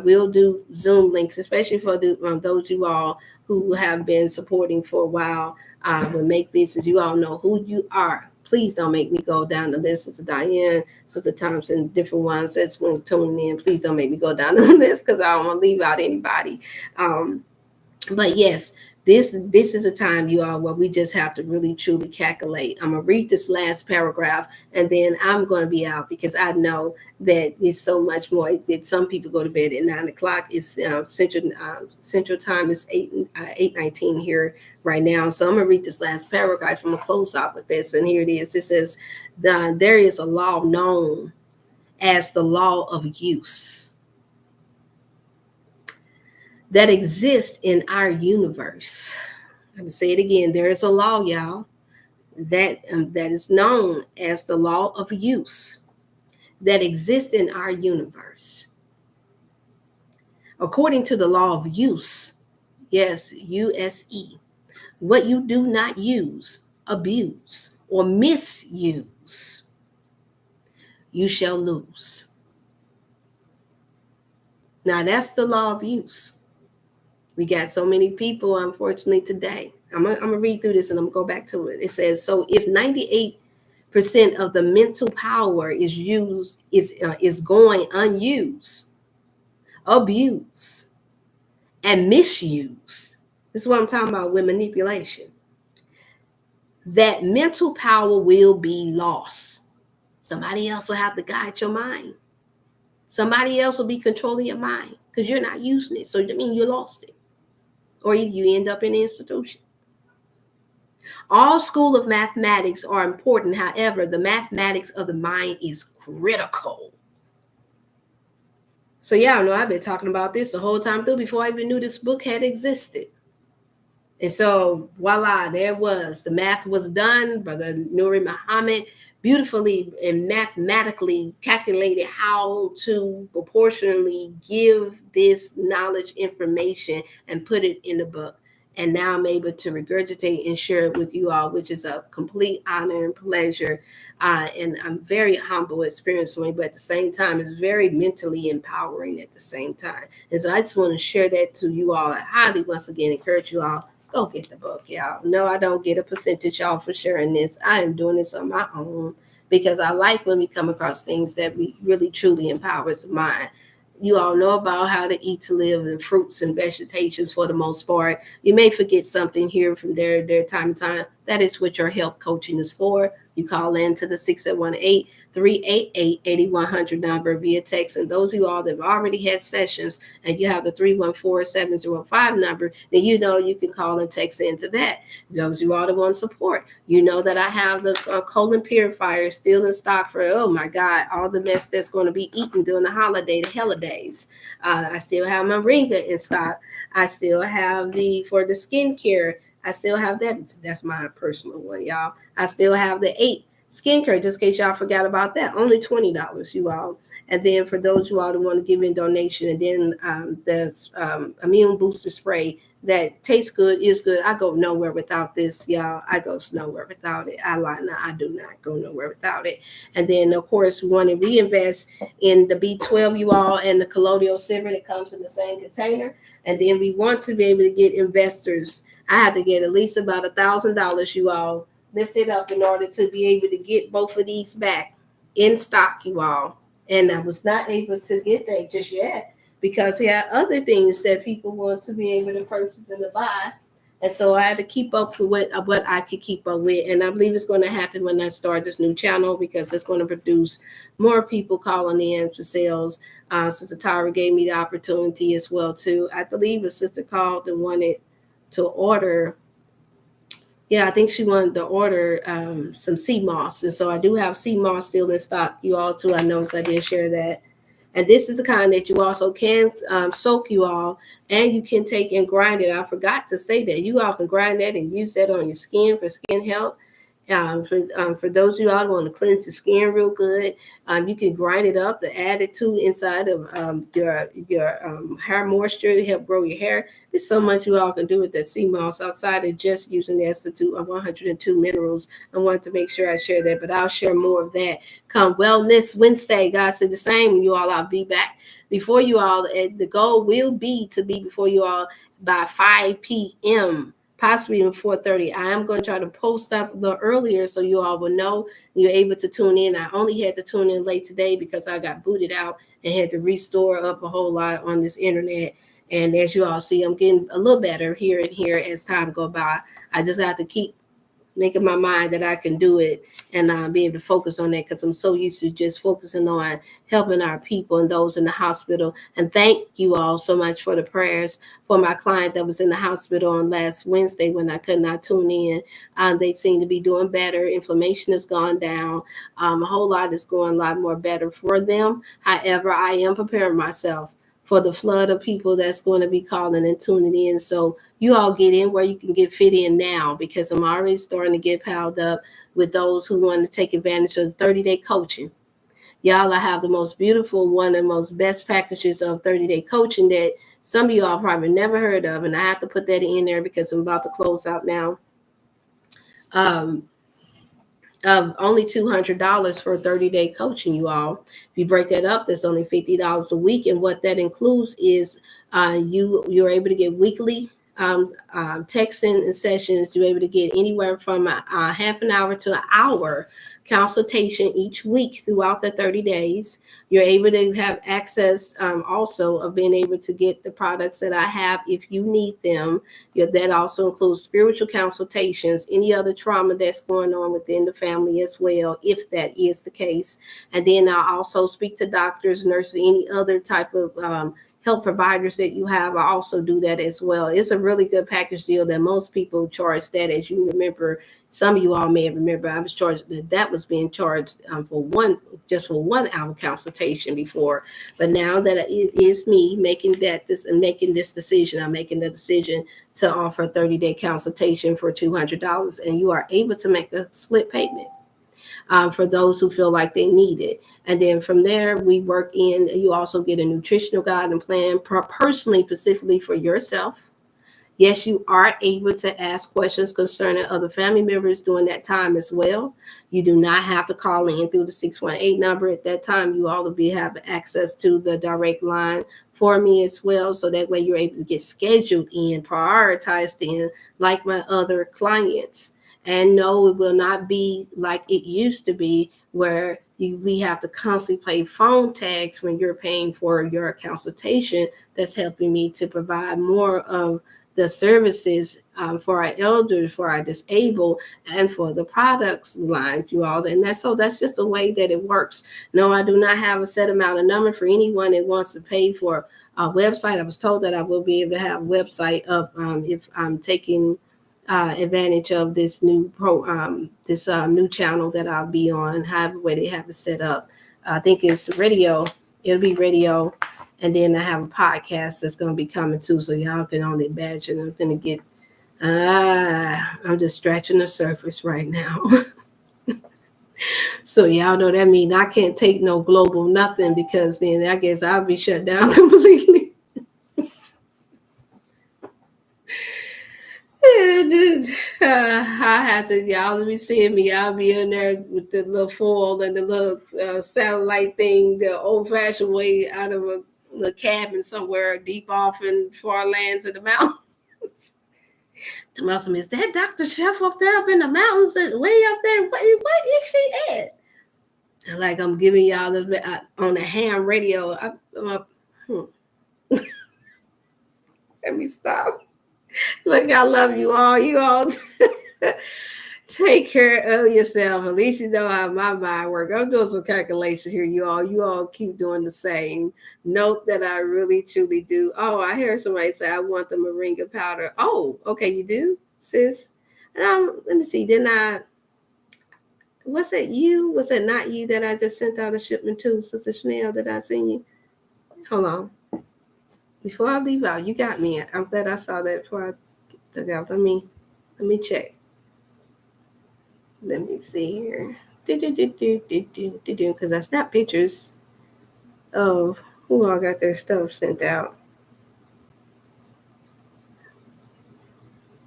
will do Zoom links, especially for those you all who have been supporting for a while. With Make Business, you all know who you are. Please don't make me go down the list. Sister Diane, Sister Thompson, different ones that's when tuning in. Please don't make me go down the list because I don't want to leave out anybody. But yes, this is a time, you all, where we just have to really truly calculate. I'm gonna read this last paragraph and then I'm going to be out, because I know that it's so much more. Some people go to bed at 9 o'clock. It's Central Time is 8:19 here right now. So I'm gonna read this last paragraph. I'm gonna close out with this, and here it is. It says, there is a law known as the law of use that exists in our universe. I'm going to say it again. There is a law, y'all, that is known as the law of use that exists in our universe. According to the law of use, yes, USE, what you do not use, abuse, or misuse, you shall lose. Now, that's the law of use. We got so many people, unfortunately, today. I'm gonna read through this and I'm gonna go back to it. It says, so if 98% of the mental power is going unused, abused, and misused, this is what I'm talking about with manipulation, that mental power will be lost. Somebody else will have to guide your mind. Somebody else will be controlling your mind because you're not using it. So I mean, you lost it. Or you end up in an institution. All school of mathematics are important. However, the mathematics of the mind is critical. So y'all know I've been talking about this the whole time through before I even knew this book had existed. And so voila, there was. The math was done. Brother Nuri Muhammad beautifully and mathematically calculated how to proportionally give this knowledge, information, and put it in the book. And now I'm able to regurgitate and share it with you all, which is a complete honor and pleasure. And I'm very humble experience for me, but at the same time, it's very mentally empowering at the same time. And so I just want to share that to you all. I highly, once again, encourage you all, go get the book, y'all. No, I don't get a percentage, y'all, for sharing this. I am doing this on my own because I like when we come across things that we really, truly empowers the mind. You all know about how to eat to live and fruits and vegetations for the most part. You may forget something here from there time to time. That is what your health coaching is for. You call in to the 618-388-8100 number via text. And those of you all that have already had sessions and you have the 314-705 number, then you know you can call and text into that. Those of you all that want support, you know that I have the colon purifier still in stock for, oh my God, all the mess that's going to be eaten during the holidays. I still have my Moringa in stock. I still have for the skincare. I still have that. That's my personal one, y'all. I still have the 8 skincare, just in case y'all forgot about that. Only $20, you all. And then for those you all that want to give in donation, and then there's immune booster spray that tastes good, is good. I go nowhere without this, y'all. I go nowhere without it. I lie, no, I do not go nowhere without it. And then, of course, we want to reinvest in the B12, you all, and the colloidal silver that comes in the same container. And then we want to be able to get investors. I have to get at least about $1,000, you all, lifted up in order to be able to get both of these back in stock, you all. And I was not able to get that just yet because he had other things that people want to be able to purchase and to buy. And so I had to keep up with what I could keep up with. And I believe it's going to happen when I start this new channel because it's going to produce more people calling in for sales. Sister Tyra gave me the opportunity as well, too. I believe a sister called and wanted to order. Yeah, I think she wanted to order some sea moss. And so I do have sea moss still in stock, you all, too. I noticed I did share that. And this is the kind that you also can soak, you all, and you can take and grind it. I forgot to say that. You all can grind that and use that on your skin for skin health. For those of you all who want to cleanse your skin real good, you can grind it up to add it to inside of your hair moisture to help grow your hair. There's so much you all can do with that sea moss outside of just using the Institute of 102 minerals. I wanted to make sure I share that, but I'll share more of that come Wellness Wednesday. God said the same. You all, I'll be back before you all. The goal will be to be before you all by 5 p.m. possibly even 4:30. I am going to try to post up a little earlier so you all will know you're able to tune in. I only had to tune in late today because I got booted out and had to restore up a whole lot on this internet. And as you all see, I'm getting a little better here and here as time go by. I just have to keep making my mind that I can do it and be able to focus on that because I'm so used to just focusing on helping our people and those in the hospital. And thank you all so much for the prayers for my client that was in the hospital on last Wednesday when I could not tune in. They seem to be doing better. Inflammation has gone down. A whole lot is going a lot more better for them. However, I am preparing myself for the flood of people that's going to be calling and tuning in. So you all get in where you can get fit in now because I'm already starting to get piled up with those who want to take advantage of the 30-day coaching. Y'all, I have the most beautiful, one of the most best packages of 30-day coaching that some of you all probably never heard of. And I have to put that in there because I'm about to close out now. Only $200 for 30-day coaching, you all. If you break that up, that's only $50 a week. And what that includes is you're able to get weekly texting and sessions. You're able to get anywhere from a half an hour to an hour consultation each week throughout the 30 days. You're able to have access also of being able to get the products that I have if you need them. That also includes spiritual consultations, any other trauma that's going on within the family as well, if that is the case. And then I also speak to doctors, nurses, any other type of health providers that you have. I also do that as well. It's a really good package deal that most people charge that. As you remember, some of you all may have remembered I was charged that was being charged for 1 hour consultation before. But now that it is me making this decision, I'm making the decision to offer a 30-day consultation for $200, and you are able to make a split payment. For those who feel like they need it. And then from there, we work in, you also get a nutritional guide and plan personally, specifically for yourself. Yes, you are able to ask questions concerning other family members during that time as well. You do not have to call in through the 618 number. At that time, you all will have access to the direct line for me as well. So that way you're able to get scheduled in, prioritized in, like my other clients. And no, it will not be like it used to be where we have to constantly play phone tags when you're paying for your consultation. That's helping me to provide more of the services for our elders, for our disabled, and for the products line, you all. And that's just the way that it works. No, I do not have a set amount of number for anyone that wants to pay for a website. I was told that I will be able to have a website up if I'm taking advantage of this new new channel that I'll be on, however way they have it set up. I think it's radio. It'll be radio. And then I have a podcast that's going to be coming too. So y'all can only imagine. I'm going to get, I'm just scratching the surface right now. So y'all know that means I can't take no global nothing, because then I guess I'll be shut down completely. I have to, y'all be seeing me. I'll be in there with the little foil and the little satellite thing, the old-fashioned way, out of a cabin somewhere deep off in far lands of the mountains. The Muslim, is that Dr. Chef up there up in the mountains, way up there? What is she at? And like I'm giving y'all on the ham radio. Let me stop. Look, I love you all. You all take care of yourself. At least you know how my mind works. I'm doing some calculation here, you all. You all keep doing the same. Note that I really, truly do. Oh, I heard somebody say I want the moringa powder. Oh, okay, you do, sis? Let me see. Didn't I? Was that you? Was that not you that I just sent out a shipment to, Sister Chanel? Did I send you? Hold on. Before I leave out, you got me. I'm glad I saw that before I took out. Let me check. Let me see here. Because I snap pictures of who all got their stuff sent out.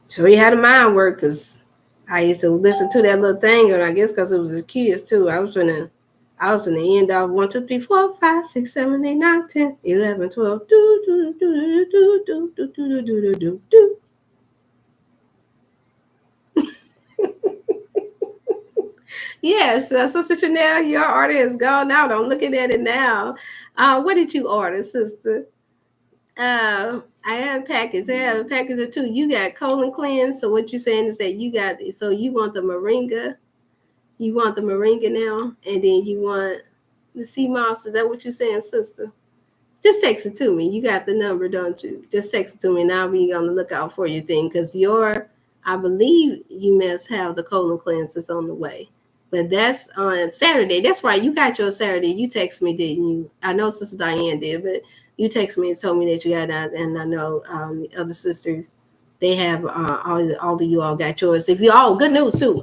So you had a mind work, because I used to listen to that little thing, and I guess because it was the kids too. I was in the end of 1, 2, 3, 4, 5, 6, 7, 8, 9, 10, 11, 12. Yes, Sister Chanel, your order is gone out. I'm looking at it now. What did you order, sister? I have a package. I have a package or two. You got colon cleanse. So what you're saying is that you want the moringa. You want the moringa now, and then you want the sea moss. Is that what you're saying, sister? Just text it to me. You got the number, don't you? Just text it to me, and I'll be on the lookout for your thing, because I believe you must have the colon cleanse that's on the way. But that's on Saturday. That's right. You got your Saturday. You text me, didn't you? I know Sister Diane did, but you text me and told me that you got that. And I know the other sisters, they have all of you all got yours. If you all, good news too.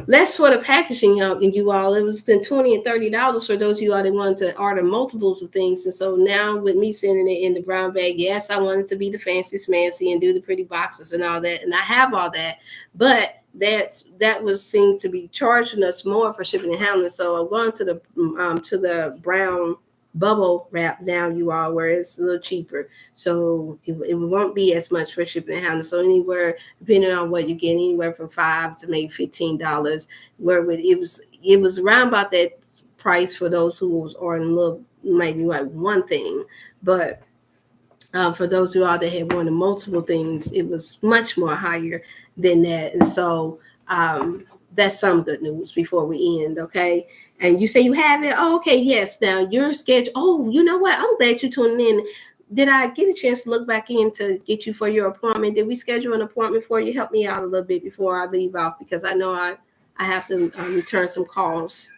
Less for the packaging, you all. It was $20 and $30 for those of you all that wanted to order multiples of things. And so now with me sending it in the brown bag, yes, I wanted to be the fancy smancy and do the pretty boxes and all that. And I have all that, but that was seen to be charging us more for shipping and handling. So I'm going to the brown bubble wrap now, you all, where it's a little cheaper. So it won't be as much for shipping and handling. So anywhere, depending on what you get, anywhere from $5 to maybe $15. Where it was around about that price for those who was ordering a little, maybe like one thing, but for those who out there had wanted multiple things, it was much more higher than that. And so that's some good news before we end, okay? And you say you have it? Oh, okay, yes. Now your schedule. Oh, you know what? I'm glad you tuned in. Did I get a chance to look back in to get you for your appointment? Did we schedule an appointment for you? Help me out a little bit before I leave off, because I know I have to return some calls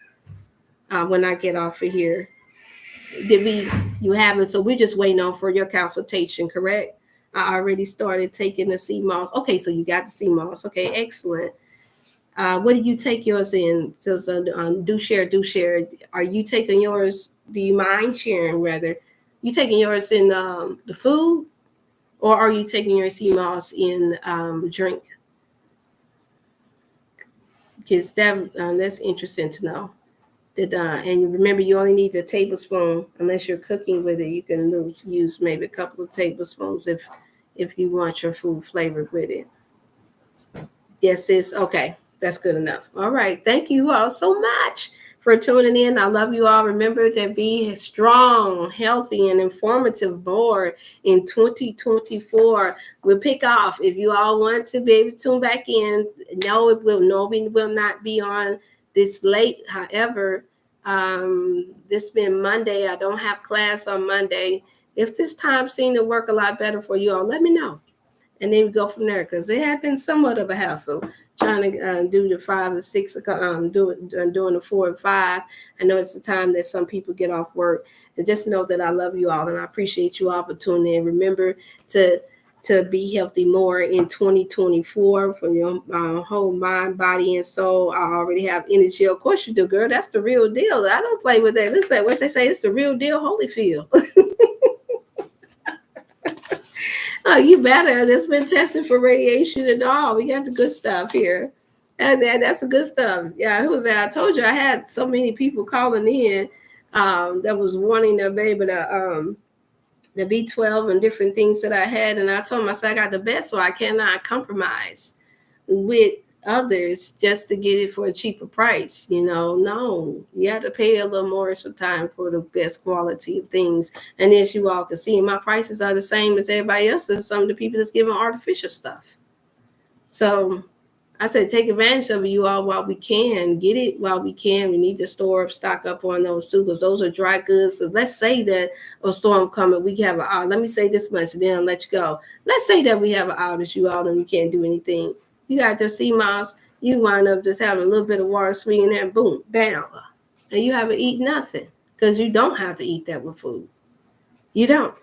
when I get off of here. You haven't, so we're just waiting on for your consultation, correct? I already started taking the sea moss. Okay, so you got the sea moss. Okay, excellent. What do you take yours in? So do share. Are you taking yours? Do you mind sharing, rather? You taking yours in the food, or are you taking your sea moss in drink? Because that's interesting to know. And remember, you only need a tablespoon unless you're cooking with it. You can use maybe a couple of tablespoons if you want your food flavored with it. Yes, sis. Okay, that's good enough. All right. Thank you all so much for tuning in. I love you all. Remember to be a strong, healthy, and informative board in 2024. We'll pick off. If you all want to be able to tune back in, we will not be on this late. However, this been Monday. I don't have class on Monday. If this time seemed to work a lot better for you all, let me know. And then we go from there, because it had been somewhat of a hassle trying to do the 5 and 6, doing the 4 and 5. I know it's the time that some people get off work. And just know that I love you all, and I appreciate you all for tuning in. Remember to to be healthy more in 2024 from your whole mind, body, and soul. I already have energy. Of course you do, girl. That's the real deal. I don't play with that. Listen, what they say, it's the real deal, Holyfield. Oh, you better. It's been tested for radiation and all. We got the good stuff here. And that's the good stuff. Yeah, who was that? I told you I had so many people calling in that was wanting to be able to the B12 and different things that I had. And I told them, I said, I got the best, so I cannot compromise with others just to get it for a cheaper price. No, you have to pay a little more sometimes for the best quality of things. And as you all can see, my prices are the same as everybody else's. Some of the people that's giving artificial stuff. So I said, take advantage of it, you all, while we can. Get it while we can. We need to stock up on those too, because those are dry goods. So let's say that a storm coming, we have let me say this much, then I'll let you go. Let's say that we have an outage, you all, and we can't do anything. You got your sea moss, you wind up just having a little bit of water swinging there, and boom, bam. And you haven't eaten nothing, because you don't have to eat that with food. You don't.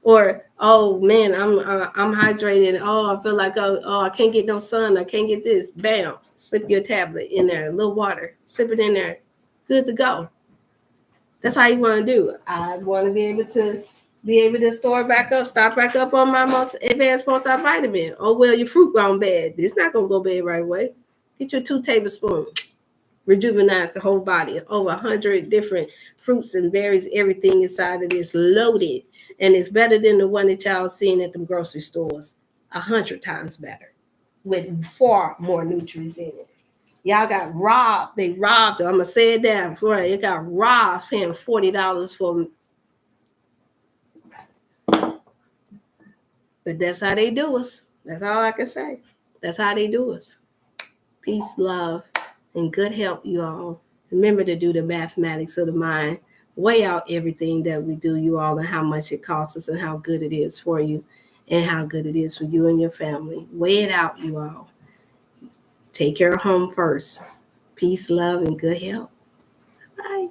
Or, oh man, I'm hydrated. Oh, I feel like I can't get no sun. I can't get this. Bam, slip your tablet in there, a little water, slip it in there, good to go. That's how you want to do it. I want to be able to store back up, stock back up on my advanced multivitamin. Oh well, your fruit gone bad. It's not gonna go bad right away. Get your 2 tablespoons. Rejuvenates the whole body. Over 100 different fruits and berries, everything inside of this loaded. And it's better than the one that y'all seen at the grocery stores. 100 times better, with far more nutrients in it. Y'all got robbed. They robbed her. I'm going to say it down for it. It got robbed, paying $40 for. But that's how they do us. That's all I can say. That's how they do us. Peace, love, and good health, you all. Remember to do the mathematics of the mind. Weigh out everything that we do, you all, and how much it costs us and how good it is for you and how good it is for you and your family. Weigh it out, you all. Take care of home first. Peace, love, and good health. Bye.